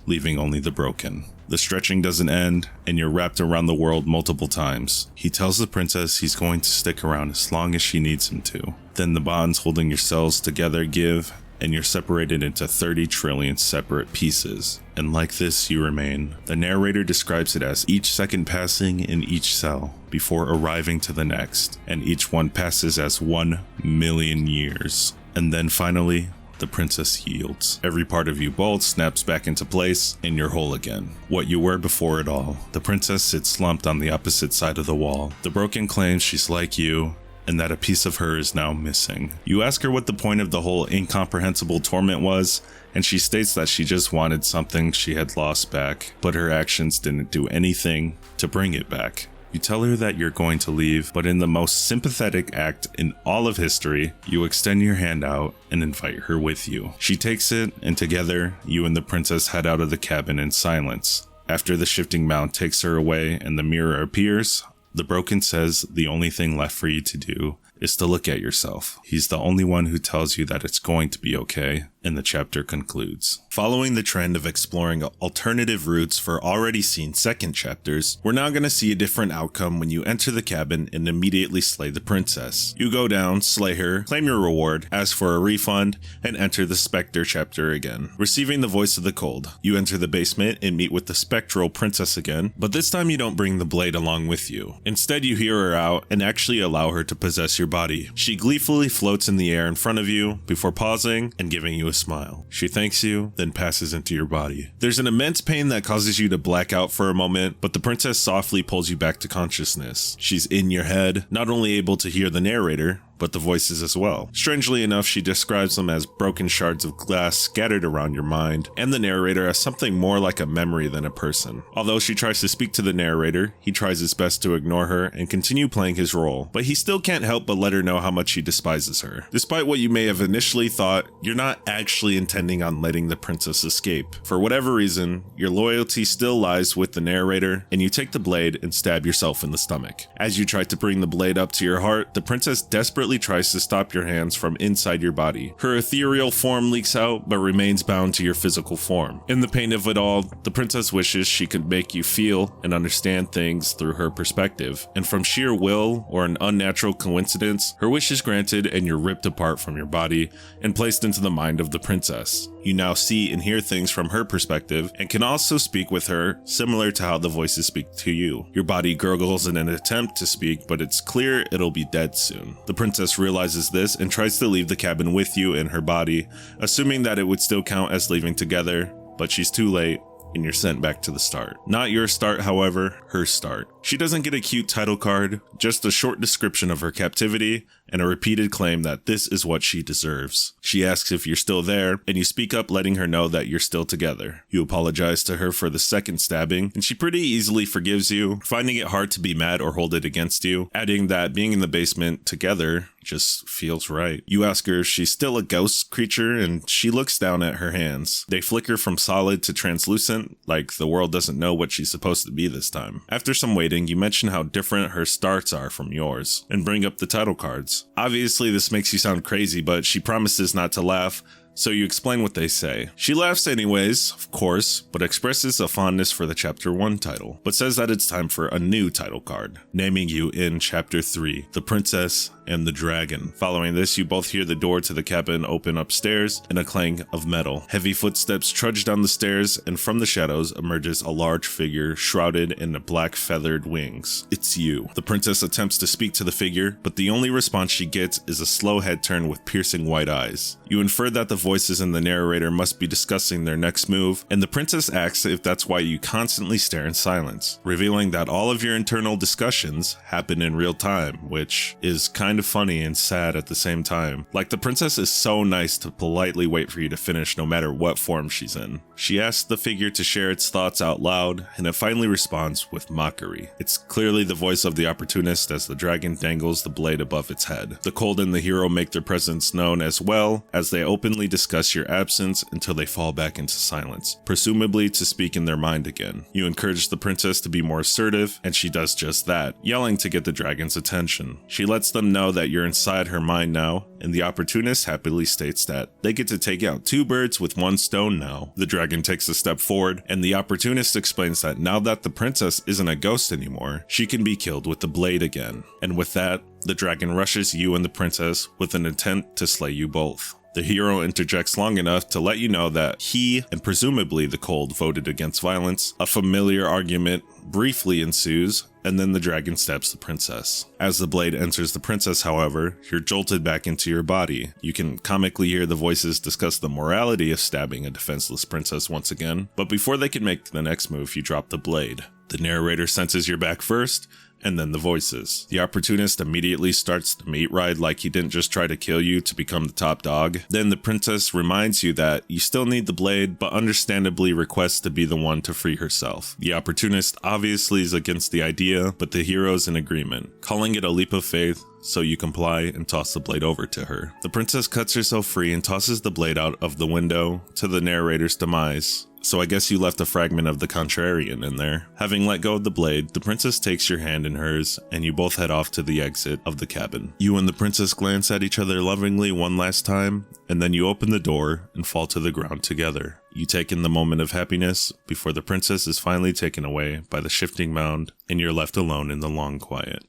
leaving only the Broken. The stretching doesn't end, and you're wrapped around the world multiple times. He tells the princess he's going to stick around as long as she needs him to. Then the bonds holding your cells together give, and you're separated into 30 trillion separate pieces. And like this you remain. The narrator describes it as each second passing in each cell before arriving to the next, and each one passes as 1 million years. And then finally, the princess yields. Every part of you both snaps back into place, and you're whole again. What you were before it all. The princess sits slumped on the opposite side of the wall. The broken claims she's like you, and that a piece of her is now missing. You ask her what the point of the whole incomprehensible torment was, and she states that she just wanted something she had lost back, but her actions didn't do anything to bring it back. You tell her that you're going to leave, but in the most sympathetic act in all of history, you extend your hand out and invite her with you. She takes it, and together, you and the princess head out of the cabin in silence. After the shifting mount takes her away and the mirror appears, the Broken says the only thing left for you to do is to look at yourself. He's the only one who tells you that it's going to be okay, and the chapter concludes. Following the trend of exploring alternative routes for already seen second chapters, we're now going to see a different outcome when you enter the cabin and immediately slay the princess. You go down, slay her, claim your reward, ask for a refund, and enter the Spectre chapter again. Receiving the Voice of the Cold, you enter the basement and meet with the spectral princess again, but this time you don't bring the blade along with you. Instead, you hear her out and actually allow her to possess your body. She gleefully floats in the air in front of you before pausing and giving you a smile. She thanks you, then passes into your body. There's an immense pain that causes you to black out for a moment, but the princess softly pulls you back to consciousness. She's in your head, not only able to hear the narrator, but the voices as well. Strangely enough, she describes them as broken shards of glass scattered around your mind, and the narrator as something more like a memory than a person. Although she tries to speak to the narrator, he tries his best to ignore her and continue playing his role, but he still can't help but let her know how much he despises her. Despite what you may have initially thought, you're not actually intending on letting the princess escape. For whatever reason, your loyalty still lies with the narrator, and you take the blade and stab yourself in the stomach. As you try to bring the blade up to your heart, the princess desperately tries to stop your hands from inside your body. Her ethereal form leaks out, but remains bound to your physical form. In the pain of it all, the princess wishes she could make you feel and understand things through her perspective, and from sheer will or an unnatural coincidence, her wish is granted and you're ripped apart from your body and placed into the mind of the princess. You now see and hear things from her perspective and can also speak with her, similar to how the voices speak to you. Your body gurgles in an attempt to speak, but it's clear it'll be dead soon. The princess realizes this and tries to leave the cabin with you in her body, assuming that it would still count as leaving together, but she's too late, and you're sent back to the start. Not your start, however, her start. She doesn't get a cute title card, just a short description of her captivity and a repeated claim that this is what she deserves. She asks if you're still there, and you speak up letting her know that you're still together. You apologize to her for the second stabbing, and she pretty easily forgives you, finding it hard to be mad or hold it against you, adding that being in the basement together just feels right. You ask her if she's still a ghost creature, and she looks down at her hands. They flicker from solid to translucent, like the world doesn't know what she's supposed to be this time. After some waiting, you mention how different her starts are from yours, and bring up the title cards. Obviously, this makes you sound crazy, but she promises not to laugh, so you explain what they say. She laughs anyways, of course, but expresses a fondness for the Chapter 1 title, but says that it's time for a new title card, naming you in Chapter 3, The Princess and the Dragon. Following this, you both hear the door to the cabin open upstairs and a clang of metal. Heavy footsteps trudge down the stairs, and from the shadows emerges a large figure shrouded in black feathered wings. It's you. The princess attempts to speak to the figure, but the only response she gets is a slow head turn with piercing white eyes. You infer that the voices in the narrator must be discussing their next move, and the princess asks if that's why you constantly stare in silence, revealing that all of your internal discussions happen in real time, which is kind of funny and sad at the same time. Like, the princess is so nice to politely wait for you to finish no matter what form she's in. She asks the figure to share its thoughts out loud, and it finally responds with mockery. It's clearly the voice of the opportunist as the dragon dangles the blade above its head. The cold and the hero make their presence known as well, as they openly discuss your absence until they fall back into silence, presumably to speak in their mind again. You encourage the princess to be more assertive, and she does just that, yelling to get the dragon's attention. She lets them know that you're inside her mind now, and the opportunist happily states that they get to take out 2 birds with 1 stone now. The dragon takes a step forward, and the opportunist explains that now that the princess isn't a ghost anymore, she can be killed with the blade again. And with that, the dragon rushes you and the princess with an intent to slay you both. The hero interjects long enough to let you know that he, and presumably the cold, voted against violence. A familiar argument briefly ensues, and then the dragon stabs the princess. As the blade enters the princess, however, you're jolted back into your body. You can comically hear the voices discuss the morality of stabbing a defenseless princess once again, but before they can make the next move, you drop the blade. The narrator senses you're back first, and then the voices. The opportunist immediately starts the meat ride like he didn't just try to kill you to become the top dog. Then the princess reminds you that you still need the blade, but understandably requests to be the one to free herself. The opportunist obviously is against the idea, but the hero's in agreement, calling it a leap of faith, so you comply and toss the blade over to her. The princess cuts herself free and tosses the blade out of the window, to the narrator's demise. So I guess you left a fragment of the contrarian in there. Having let go of the blade, the princess takes your hand in hers, and you both head off to the exit of the cabin. You and the princess glance at each other lovingly one last time, and then you open the door and fall to the ground together. You take in the moment of happiness before the princess is finally taken away by the shifting mound, and you're left alone in the long quiet.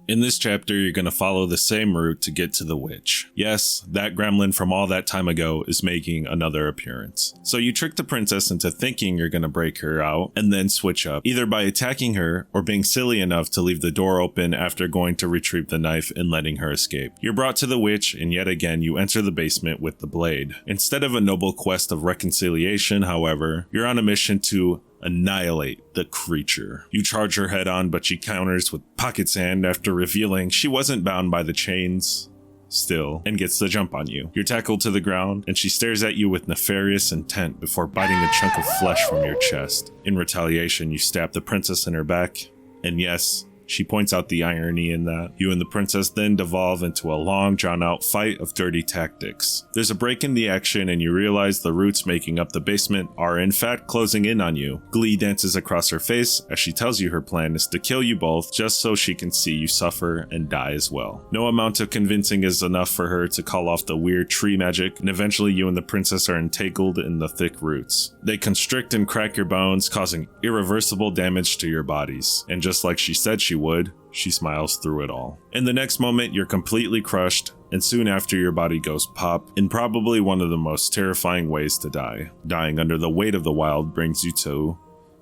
In this chapter, you're going to follow the same route to get to the witch. Yes, that gremlin from all that time ago is making another appearance. So you trick the princess into thinking you're going to break her out and then switch up, either by attacking her or being silly enough to leave the door open after going to retrieve the knife and letting her escape. You're brought to the witch, and yet again you enter the basement with the blade. Instead of a noble quest of reconciliation, however, you're on a mission to annihilate the creature. You charge her head on, but she counters with pocket sand after revealing she wasn't bound by the chains still, and gets the jump on you. You're tackled to the ground, and she stares at you with nefarious intent before biting a chunk of flesh from your chest. In retaliation, you stab the princess in her back, and yes, she points out the irony in that. You and the princess then devolve into a long, drawn-out fight of dirty tactics. There's a break in the action, and you realize the roots making up the basement are in fact closing in on you. Glee dances across her face as she tells you her plan is to kill you both just so she can see you suffer and die as well. No amount of convincing is enough for her to call off the weird tree magic, and eventually you and the princess are entangled in the thick roots. They constrict and crack your bones, causing irreversible damage to your bodies. And just like she said she would, she smiles through it all. In the next moment, you're completely crushed, and soon after your body goes pop, in probably one of the most terrifying ways to die. Dying under the weight of the wild brings you to,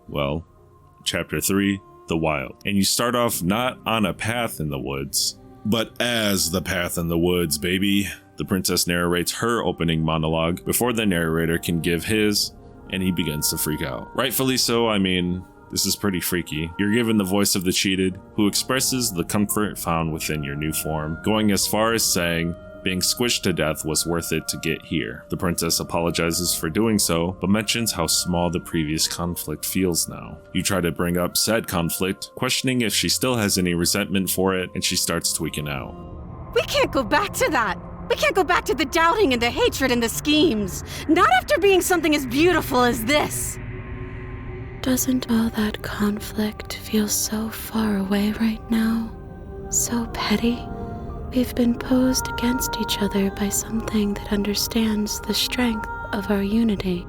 well, Chapter 3, The Wild. And you start off not on a path in the woods, but as the path in the woods, baby. The princess narrates her opening monologue before the narrator can give his, and he begins to freak out. Rightfully so, I mean, this is pretty freaky. You're given the voice of the cheated, who expresses the comfort found within your new form, going as far as saying being squished to death was worth it to get here. The princess apologizes for doing so, but mentions how small the previous conflict feels now. You try to bring up said conflict, questioning if she still has any resentment for it, and she starts tweaking out. We can't go back to that. We can't go back to the doubting and the hatred and the schemes. Not after being something as beautiful as this. Doesn't all that conflict feel so far away right now? So petty? We've been posed against each other by something that understands the strength of our unity.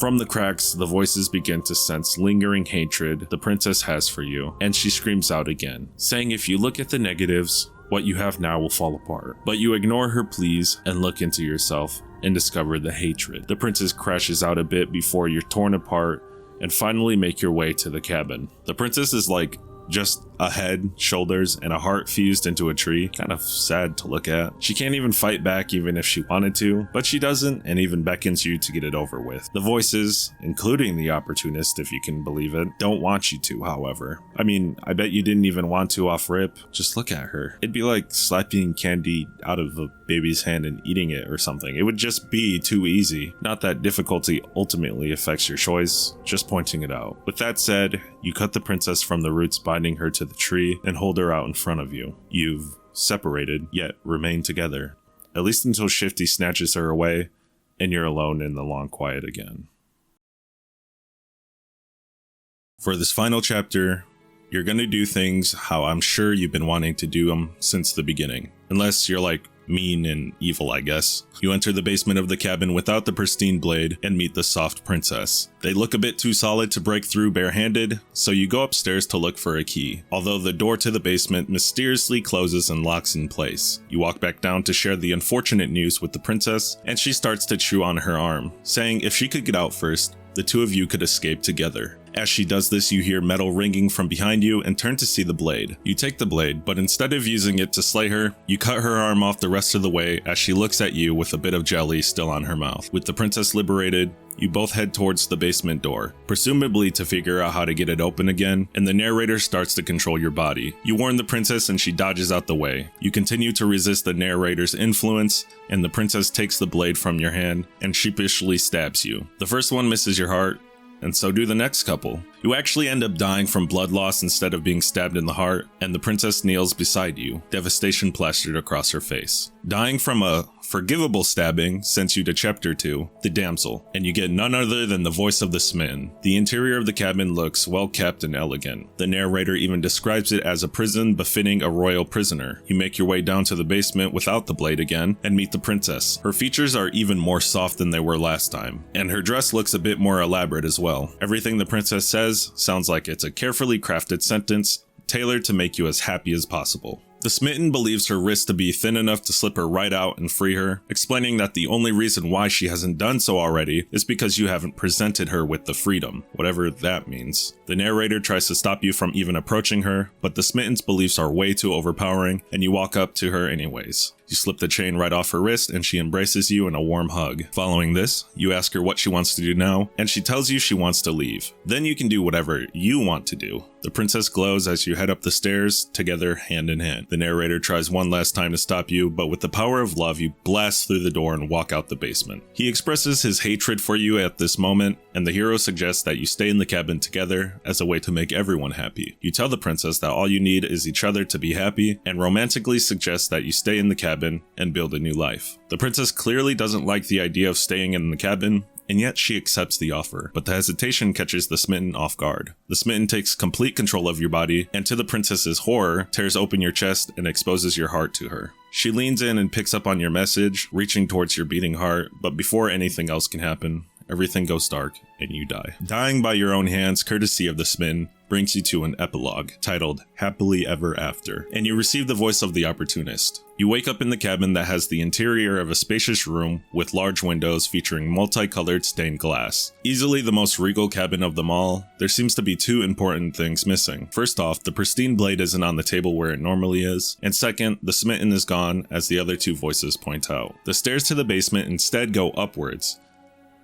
From the cracks, the voices begin to sense lingering hatred the princess has for you, and she screams out again, saying if you look at the negatives, what you have now will fall apart. But you ignore her pleas and look into yourself and discover the hatred. The princess crashes out a bit before you're torn apart and finally make your way to the cabin. The princess is like just a head, shoulders, and a heart fused into a tree. Kind of sad to look at. She can't even fight back even if she wanted to, but she doesn't and even beckons you to get it over with. The voices, including the opportunist if you can believe it, don't want you to, however. I mean, I bet you didn't even want to off rip. Just look at her. It'd be like slapping candy out of a baby's hand and eating it or something. It would just be too easy. Not that difficulty ultimately affects your choice, just pointing it out. With that said, you cut the princess from the roots binding her to the tree and hold her out in front of you. You've separated, yet remain together, at least until Shifty snatches her away and you're alone in the long quiet again. For this final chapter, you're going to do things how I'm sure you've been wanting to do them since the beginning. Unless you're like mean and evil, I guess. You enter the basement of the cabin without the pristine blade and meet the soft princess. They look a bit too solid to break through barehanded, so you go upstairs to look for a key, although the door to the basement mysteriously closes and locks in place. You walk back down to share the unfortunate news with the princess, and she starts to chew on her arm, saying if she could get out first, the two of you could escape together. As she does this, you hear metal ringing from behind you and turn to see the blade. You take the blade, but instead of using it to slay her, you cut her arm off the rest of the way as she looks at you with a bit of jelly still on her mouth. With the princess liberated, you both head towards the basement door, presumably to figure out how to get it open again, and the narrator starts to control your body. You warn the princess and she dodges out the way. You continue to resist the narrator's influence, and the princess takes the blade from your hand and sheepishly stabs you. The first one misses your heart, and so do the next couple. You actually end up dying from blood loss instead of being stabbed in the heart, and the princess kneels beside you, devastation plastered across her face. Dying from a forgivable stabbing sends you to chapter 2, The Damsel, and you get none other than the voice of the smitten. The interior of the cabin looks well kept and elegant. The narrator even describes it as a prison befitting a royal prisoner. You make your way down to the basement without the blade again, and meet the princess. Her features are even more soft than they were last time, and her dress looks a bit more elaborate as well. Everything the princess says sounds like it's a carefully crafted sentence, tailored to make you as happy as possible. The smitten believes her wrist to be thin enough to slip her right out and free her, explaining that the only reason why she hasn't done so already is because you haven't presented her with the freedom, whatever that means. The narrator tries to stop you from even approaching her, but the smitten's beliefs are way too overpowering, and you walk up to her anyways. You slip the chain right off her wrist and she embraces you in a warm hug. Following this, you ask her what she wants to do now, and she tells you she wants to leave. Then you can do whatever you want to do. The princess glows as you head up the stairs, together hand in hand. The narrator tries one last time to stop you, but with the power of love, you blast through the door and walk out the basement. He expresses his hatred for you at this moment, and the hero suggests that you stay in the cabin together as a way to make everyone happy. You tell the princess that all you need is each other to be happy, and romantically suggest that you stay in the cabin and build a new life. The princess clearly doesn't like the idea of staying in the cabin, and yet she accepts the offer, but the hesitation catches the smitten off guard. The smitten takes complete control of your body, and to the princess's horror, tears open your chest and exposes your heart to her. She leans in and picks up on your message, reaching towards your beating heart, but before anything else can happen, everything goes dark and you die. Dying by your own hands, courtesy of the smitten, brings you to an epilogue titled Happily Ever After, and you receive the voice of the opportunist. You wake up in the cabin that has the interior of a spacious room with large windows featuring multicolored stained glass. Easily the most regal cabin of them all, there seems to be two important things missing. First off, the pristine blade isn't on the table where it normally is, and second, the smitten is gone, as the other two voices point out. The stairs to the basement instead go upwards,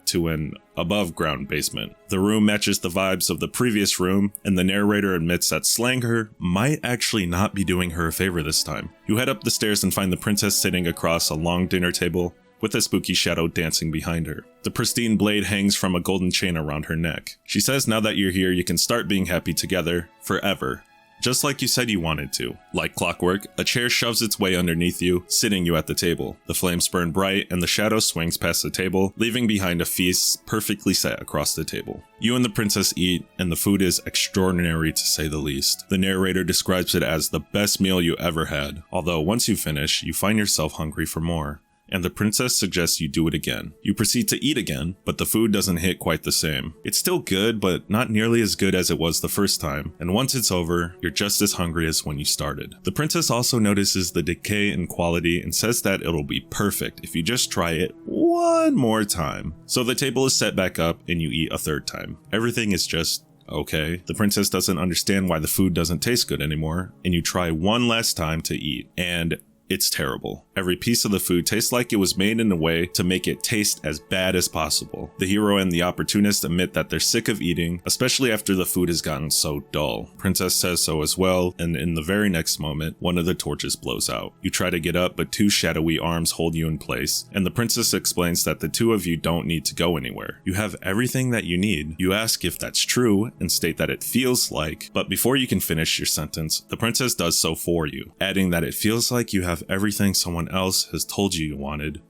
to an above-ground basement. The room matches the vibes of the previous room, and the narrator admits that slaying her might actually not be doing her a favor this time. You head up the stairs and find the princess sitting across a long dinner table with a spooky shadow dancing behind her. The pristine blade hangs from a golden chain around her neck. She says now that you're here, you can start being happy together, forever. Just like you said you wanted to. Like clockwork, a chair shoves its way underneath you, sitting you at the table. The flames burn bright, and the shadow swings past the table, leaving behind a feast perfectly set across the table. You and the princess eat, and the food is extraordinary to say the least. The narrator describes it as the best meal you ever had, although once you finish, you find yourself hungry for more. And the princess suggests you do it again. You proceed to eat again, but the food doesn't hit quite the same. It's still good, but not nearly as good as it was the first time, and once it's over, you're just as hungry as when you started. The princess also notices the decay in quality and says that it'll be perfect if you just try it one more time. So the table is set back up and you eat a third time. Everything is just okay. The princess doesn't understand why the food doesn't taste good anymore, and you try one last time to eat, and it's terrible. Every piece of the food tastes like it was made in a way to make it taste as bad as possible. The hero and the opportunist admit that they're sick of eating, especially after the food has gotten so dull. Princess says so as well, and in the very next moment, one of the torches blows out. You try to get up, but two shadowy arms hold you in place, and the princess explains that the two of you don't need to go anywhere. You have everything that you need. You ask if that's true, and state that it feels like, but before you can finish your sentence, the princess does so for you, adding that it feels like you have everything someone else has told you wanted,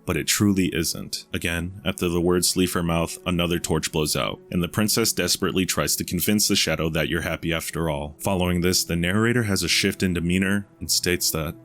but it truly isn't. Again, after the words leave her mouth, another torch blows out, and the princess desperately tries to convince the shadow that you're happy after all. Following this, the narrator has a shift in demeanor and states that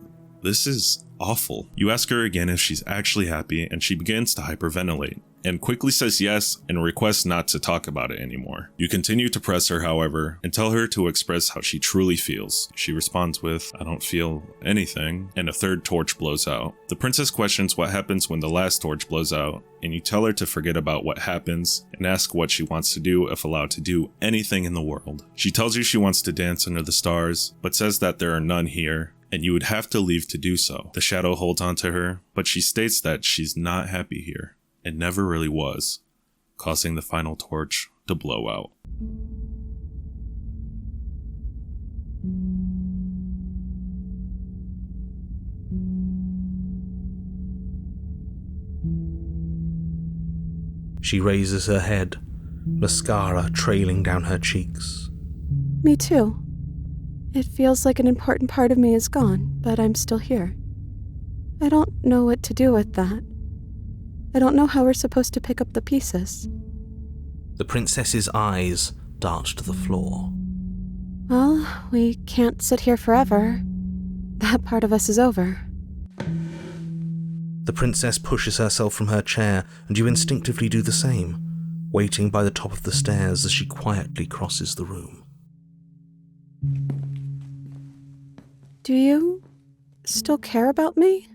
This is awful. You ask her again if she's actually happy, and she begins to hyperventilate, and quickly says yes and requests not to talk about it anymore. You continue to press her, however, and tell her to express how she truly feels. She responds with, "I don't feel anything," and a third torch blows out. The princess questions what happens when the last torch blows out, and you tell her to forget about what happens and ask what she wants to do if allowed to do anything in the world. She tells you she wants to dance under the stars, but says that there are none here, and you would have to leave to do so. The shadow holds on to her, but she states that she's not happy here, and never really was, causing the final torch to blow out. She raises her head, mascara trailing down her cheeks. Me too. It feels like an important part of me is gone, but I'm still here. I don't know what to do with that. I don't know how we're supposed to pick up the pieces. The princess's eyes dart to the floor. Well, we can't sit here forever. That part of us is over. The princess pushes herself from her chair, and you instinctively do the same, waiting by the top of the stairs as she quietly crosses the room. Do you still care about me?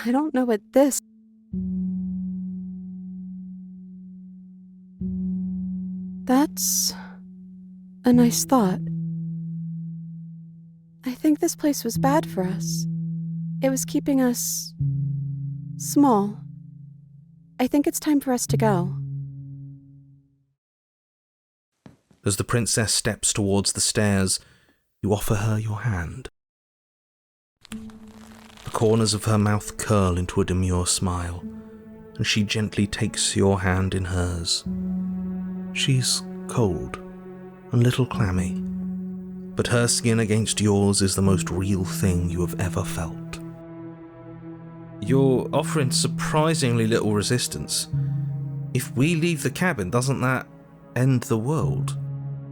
I don't know what this... That's a nice thought. I think this place was bad for us. It was keeping us small. I think it's time for us to go. As the princess steps towards the stairs, you offer her your hand. The corners of her mouth curl into a demure smile, and she gently takes your hand in hers. She's cold, a little clammy, but her skin against yours is the most real thing you have ever felt. You're offering surprisingly little resistance. If we leave the cabin, doesn't that end the world?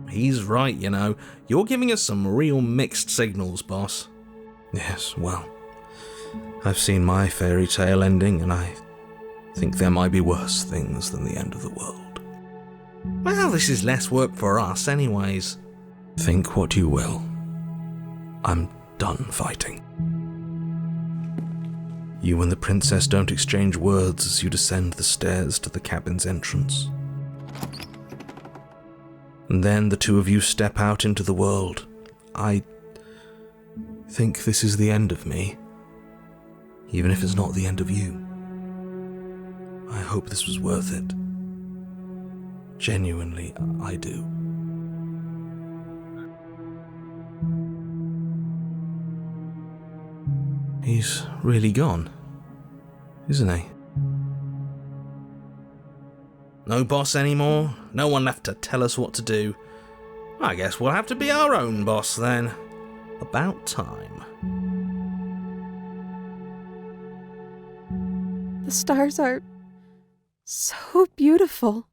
He's right, you know. You're giving us some real mixed signals, boss. Yes, well, I've seen my fairy tale ending, and I think there might be worse things than the end of the world. Well, this is less work for us anyways. Think what you will. I'm done fighting. You and the princess don't exchange words as you descend the stairs to the cabin's entrance. And then the two of you step out into the world. I think this is the end of me, even if it's not the end of you. I hope this was worth it. Genuinely, I do. He's really gone, isn't he? No boss anymore? No one left to tell us what to do? I guess we'll have to be our own boss then. About time. The stars are so beautiful.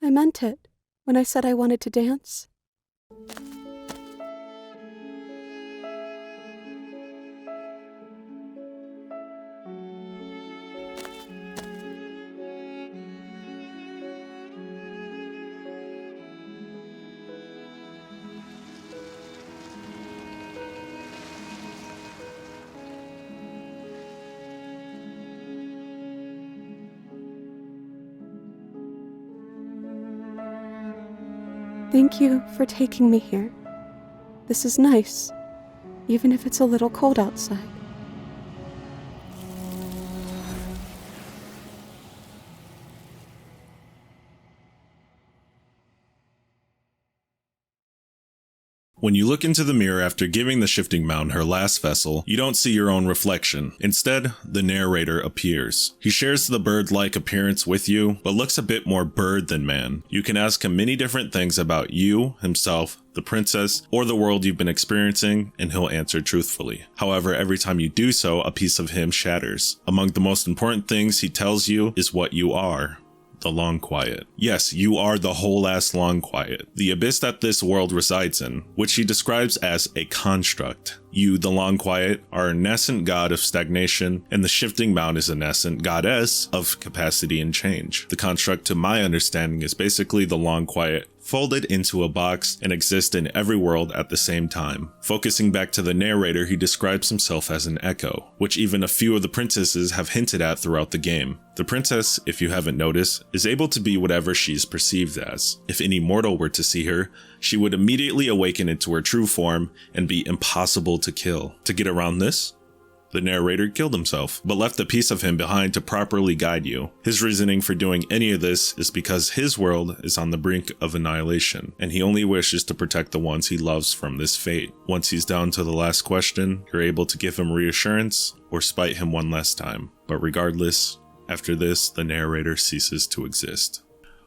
I meant it when I said I wanted to dance. Thank you for taking me here. This is nice, even if it's a little cold outside. When you look into the mirror after giving the Shifting Mound her last vessel, you don't see your own reflection. Instead, the narrator appears. He shares the bird-like appearance with you, but looks a bit more bird than man. You can ask him many different things about you, himself, the princess, or the world you've been experiencing, and he'll answer truthfully. However, every time you do so, a piece of him shatters. Among the most important things he tells you is what you are. The Long Quiet. Yes, you are the whole ass Long Quiet, the abyss that this world resides in, which he describes as a construct. You, the Long Quiet, are a nascent god of stagnation, and the Shifting Mound is a nascent goddess of capacity and change. The construct, to my understanding, is basically the Long Quiet folded into a box and exist in every world at the same time. Focusing back to the narrator, he describes himself as an echo, which even a few of the princesses have hinted at throughout the game. The princess, if you haven't noticed, is able to be whatever she's perceived as. If any mortal were to see her, she would immediately awaken into her true form and be impossible to kill. To get around this, the narrator killed himself, but left a piece of him behind to properly guide you. His reasoning for doing any of this is because his world is on the brink of annihilation, and he only wishes to protect the ones he loves from this fate. Once he's down to the last question, you're able to give him reassurance or spite him one last time. But regardless, after this, the narrator ceases to exist.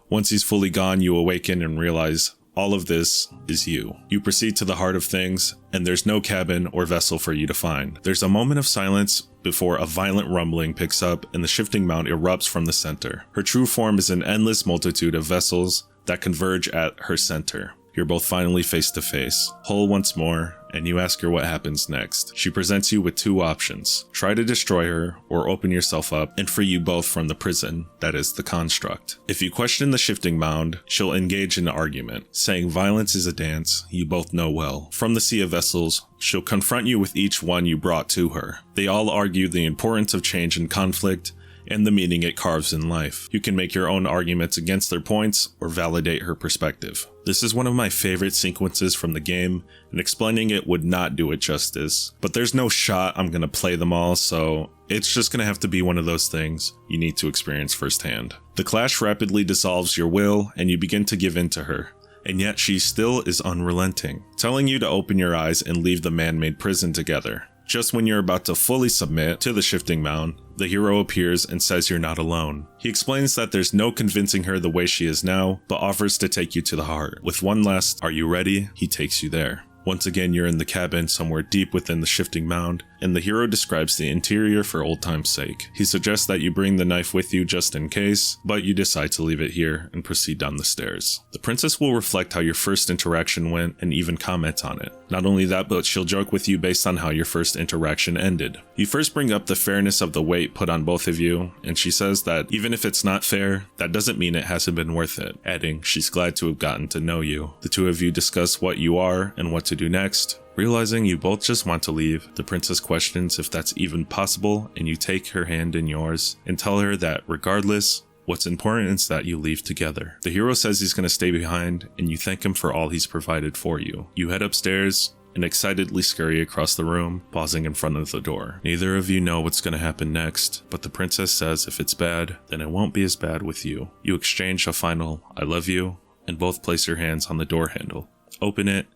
Once he's fully gone, you awaken and realize all of this is you. You proceed to the heart of things, and there's no cabin or vessel for you to find. There's a moment of silence before a violent rumbling picks up and the Shifting Mound erupts from the center. Her true form is an endless multitude of vessels that converge at her center. You're both finally face to face, whole once more, and you ask her what happens next. She presents you with two options: try to destroy her, or open yourself up and free you both from the prison that is the construct. If you question the Shifting Mound, she'll engage in an argument, saying violence is a dance you both know well. From the sea of vessels, she'll confront you with each one you brought to her. They all argue the importance of change and conflict, and the meaning it carves in life. You can make your own arguments against their points or validate her perspective. This is one of my favorite sequences from the game, and explaining it would not do it justice. But there's no shot I'm gonna play them all, so it's just gonna have to be one of those things you need to experience firsthand. The clash rapidly dissolves your will, and you begin to give in to her. And yet she still is unrelenting, telling you to open your eyes and leave the man-made prison together. Just when you're about to fully submit to the Shifting Mound, the hero appears and says you're not alone. He explains that there's no convincing her the way she is now, but offers to take you to the heart. With one last "are you ready?" he takes you there. Once again, you're in the cabin somewhere deep within the Shifting Mound, and the hero describes the interior for old time's sake. He suggests that you bring the knife with you just in case, but you decide to leave it here and proceed down the stairs. The princess will reflect how your first interaction went and even comment on it. Not only that, but she'll joke with you based on how your first interaction ended. You first bring up the fairness of the weight put on both of you, and she says that even if it's not fair, that doesn't mean it hasn't been worth it, adding she's glad to have gotten to know you. The two of you discuss what you are and what to do next. Realizing you both just want to leave, the princess questions if that's even possible, and you take her hand in yours and tell her that regardless, what's important is that you leave together. The hero says he's going to stay behind, and you thank him for all he's provided for you. You head upstairs and excitedly scurry across the room, pausing in front of the door. Neither of you know what's going to happen next, but the princess says if it's bad, then it won't be as bad with you. You exchange a final "I love you," and both place your hands on the door handle. Open it,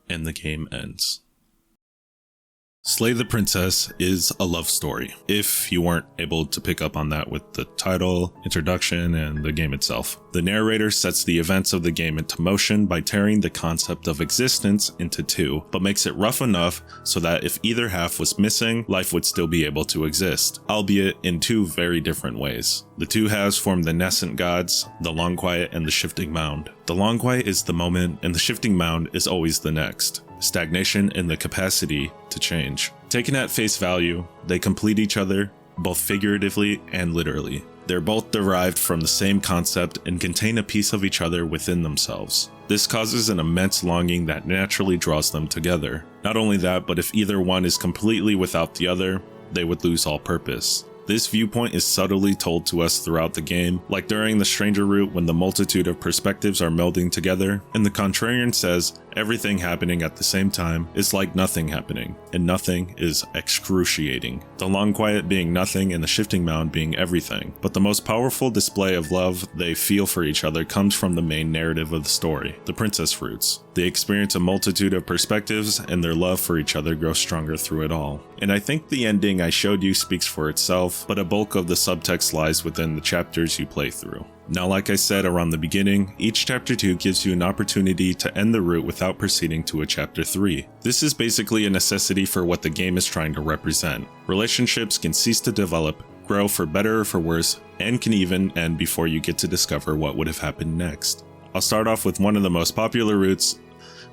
and the game ends. Slay the Princess is a love story, if you weren't able to pick up on that with the title, introduction, and the game itself. The narrator sets the events of the game into motion by tearing the concept of existence into two, but makes it rough enough so that if either half was missing, life would still be able to exist, albeit in two very different ways. The two halves form the nascent gods, the Long Quiet and the Shifting Mound. The Long Quiet is the moment, and the Shifting Mound is always the next. Stagnation and the capacity to change. Taken at face value, they complete each other, both figuratively and literally. They're both derived from the same concept and contain a piece of each other within themselves. This causes an immense longing that naturally draws them together. Not only that, but if either one is completely without the other, they would lose all purpose. This viewpoint is subtly told to us throughout the game, like during the Stranger route when the multitude of perspectives are melding together, and the Contrarian says everything happening at the same time is like nothing happening, and nothing is excruciating. The long quiet being nothing and the shifting mound being everything. But the most powerful display of love they feel for each other comes from the main narrative of the story, the princess roots. They experience a multitude of perspectives, and their love for each other grows stronger through it all. And I think the ending I showed you speaks for itself, but a bulk of the subtext lies within the chapters you play through. Now, like I said around the beginning, each chapter 2 gives you an opportunity to end the route without proceeding to a chapter 3. This is basically a necessity for what the game is trying to represent. Relationships can cease to develop, grow for better or for worse, and can even end before you get to discover what would have happened next. I'll start off with one of the most popular routes,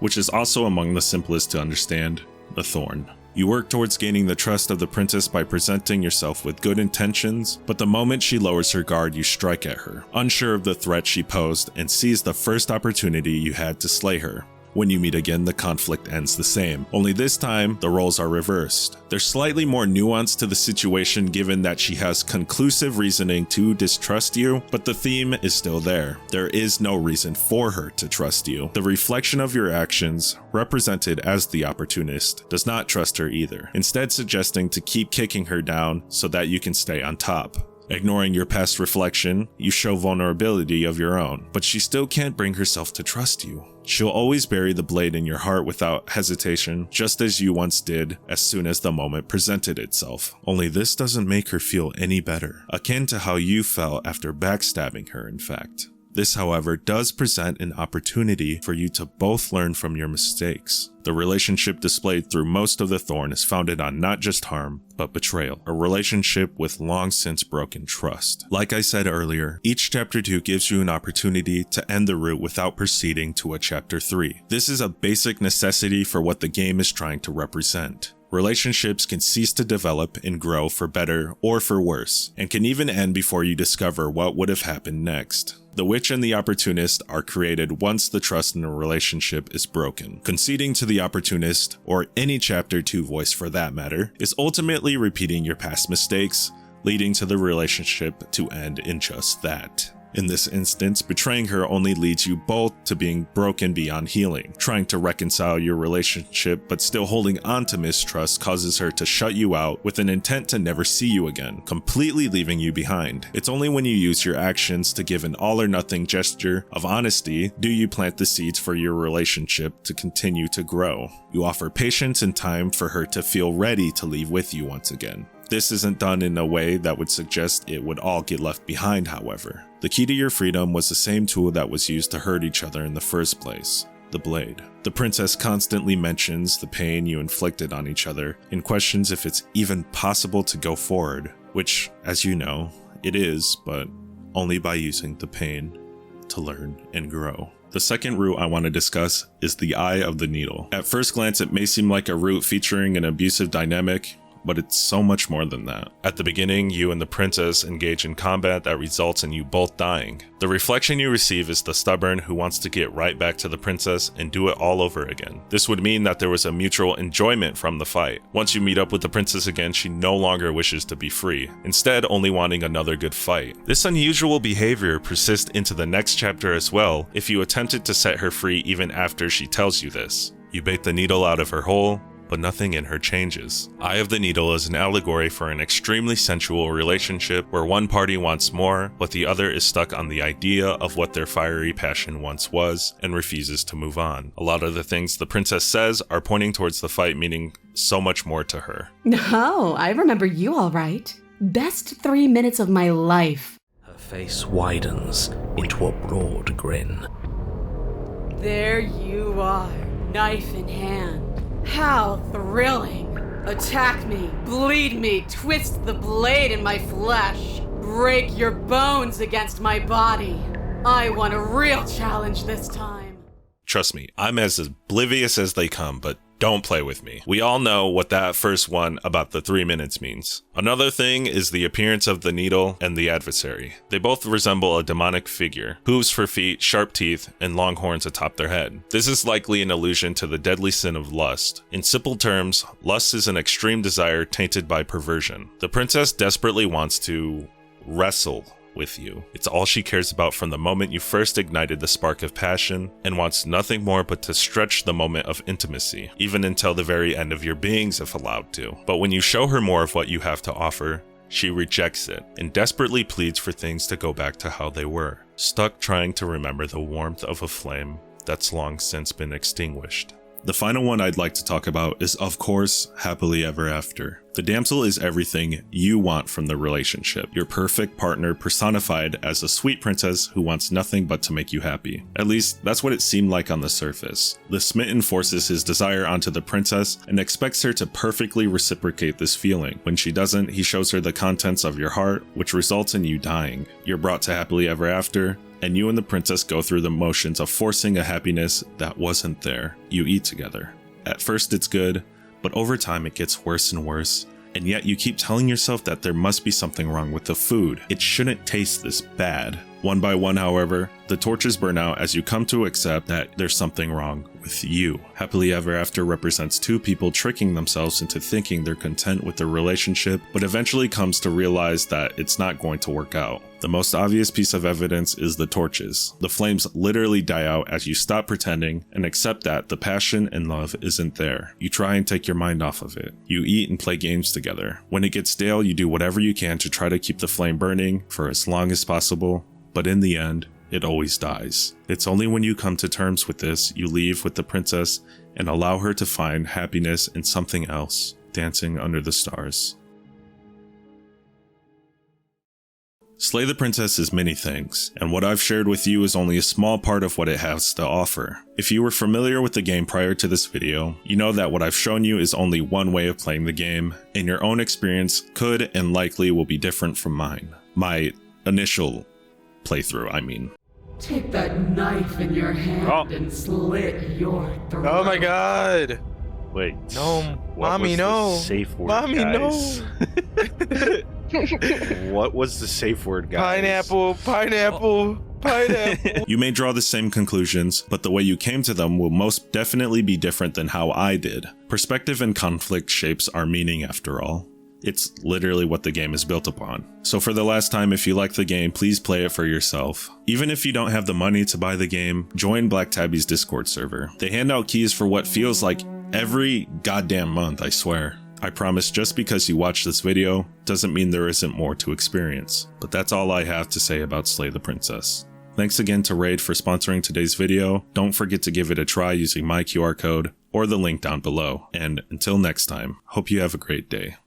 which is also among the simplest to understand, the Thorn. You work towards gaining the trust of the princess by presenting yourself with good intentions, but the moment she lowers her guard, you strike at her, unsure of the threat she posed, and seize the first opportunity you had to slay her. When you meet again, the conflict ends the same, only this time, the roles are reversed. There's slightly more nuance to the situation given that she has conclusive reasoning to distrust you, but the theme is still there. There is no reason for her to trust you. The reflection of your actions, represented as the opportunist, does not trust her either, instead suggesting to keep kicking her down so that you can stay on top. Ignoring your past reflection, you show vulnerability of your own, but she still can't bring herself to trust you. She'll always bury the blade in your heart without hesitation, just as you once did as soon as the moment presented itself. Only this doesn't make her feel any better, akin to how you felt after backstabbing her, in fact. This, however, does present an opportunity for you to both learn from your mistakes. The relationship displayed through most of the Thorn is founded on not just harm, but betrayal, a relationship with long since broken trust. Like I said earlier, each chapter 2 gives you an opportunity to end the route without proceeding to a chapter 3. This is a basic necessity for what the game is trying to represent. Relationships can cease to develop and grow for better or for worse, and can even end before you discover what would have happened next. The witch and the opportunist are created once the trust in a relationship is broken. Conceding to the opportunist, or any chapter 2 voice for that matter, is ultimately repeating your past mistakes, leading to the relationship to end in just that. In this instance, betraying her only leads you both to being broken beyond healing. Trying to reconcile your relationship but still holding on to mistrust causes her to shut you out with an intent to never see you again, completely leaving you behind. It's only when you use your actions to give an all or nothing gesture of honesty do you plant the seeds for your relationship to continue to grow. You offer patience and time for her to feel ready to leave with you once again. This isn't done in a way that would suggest it would all get left behind, however. The key to your freedom was the same tool that was used to hurt each other in the first place, the blade. The princess constantly mentions the pain you inflicted on each other and questions if it's even possible to go forward, which, as you know, it is, but only by using the pain to learn and grow. The second route I want to discuss is the Eye of the Needle. At first glance, it may seem like a route featuring an abusive dynamic, but it's so much more than that. At the beginning, you and the princess engage in combat that results in you both dying. The reflection you receive is the stubborn who wants to get right back to the princess and do it all over again. This would mean that there was a mutual enjoyment from the fight. Once you meet up with the princess again, she no longer wishes to be free, instead only wanting another good fight. This unusual behavior persists into the next chapter as well if you attempted to set her free even after she tells you this. You bait the needle out of her hole, but nothing in her changes. Eye of the Needle is an allegory for an extremely sensual relationship where one party wants more, but the other is stuck on the idea of what their fiery passion once was and refuses to move on. A lot of the things the princess says are pointing towards the fight, meaning so much more to her. No, I remember you all right. Best 3 minutes of my life. Her face widens into a broad grin. There you are, knife in hand. How thrilling! Attack me, bleed me, twist the blade in my flesh, break your bones against my body. I want a real challenge this time. Trust me, I'm as oblivious as they come, but Don't play with me. We all know what that first one about the 3 minutes means. Another thing is the appearance of the needle and the adversary. They both resemble a demonic figure, hooves for feet, sharp teeth, and long horns atop their head. This is likely an allusion to the deadly sin of lust. In simple terms, lust is an extreme desire tainted by perversion. The princess desperately wants to wrestle with you. It's all she cares about from the moment you first ignited the spark of passion, and wants nothing more but to stretch the moment of intimacy, even until the very end of your beings if allowed to. But when you show her more of what you have to offer, she rejects it and desperately pleads for things to go back to how they were, stuck trying to remember the warmth of a flame that's long since been extinguished. The final one I'd like to talk about is, of course, happily ever after. The damsel is everything you want from the relationship, your perfect partner personified as a sweet princess who wants nothing but to make you happy. At least, that's what it seemed like on the surface. The smitten forces his desire onto the princess and expects her to perfectly reciprocate this feeling. When she doesn't, he shows her the contents of your heart, which results in you dying. You're brought to happily ever after, and you and the princess go through the motions of forcing a happiness that wasn't there. You eat together. At first it's good, but over time it gets worse and worse, and yet you keep telling yourself that there must be something wrong with the food. It shouldn't taste this bad. One by one, however, the torches burn out as you come to accept that there's something wrong with you. Happily ever after represents two people tricking themselves into thinking they're content with their relationship, but eventually comes to realize that it's not going to work out. The most obvious piece of evidence is the torches. The flames literally die out as you stop pretending and accept that the passion and love isn't there. You try and take your mind off of it. You eat and play games together. When it gets stale, you do whatever you can to try to keep the flame burning for as long as possible, but in the end, it always dies. It's only when you come to terms with this, you leave with the princess and allow her to find happiness in something else, dancing under the stars. Slay the Princess is many things, and what I've shared with you is only a small part of what it has to offer. If you were familiar with the game prior to this video, you know that what I've shown you is only one way of playing the game, and your own experience could and likely will be different from mine. My initial playthrough, I mean. Take that knife in your hand and slit your throat. Oh my god! Wait. No, what mommy, was no. The safe word, mommy, guys? no. What was the safe word, guys? Pineapple, pineapple, pineapple. You may draw the same conclusions, but the way you came to them will most definitely be different than how I did. Perspective and conflict shapes our meaning after all. It's literally what the game is built upon. So for the last time, if you like the game, please play it for yourself. Even if you don't have the money to buy the game, join Black Tabby's Discord server. They hand out keys for what feels like every goddamn month, I swear. I promise just because you watch this video doesn't mean there isn't more to experience. But that's all I have to say about Slay the Princess. Thanks again to Raid for sponsoring today's video. Don't forget to give it a try using my QR code or the link down below. And until next time, hope you have a great day.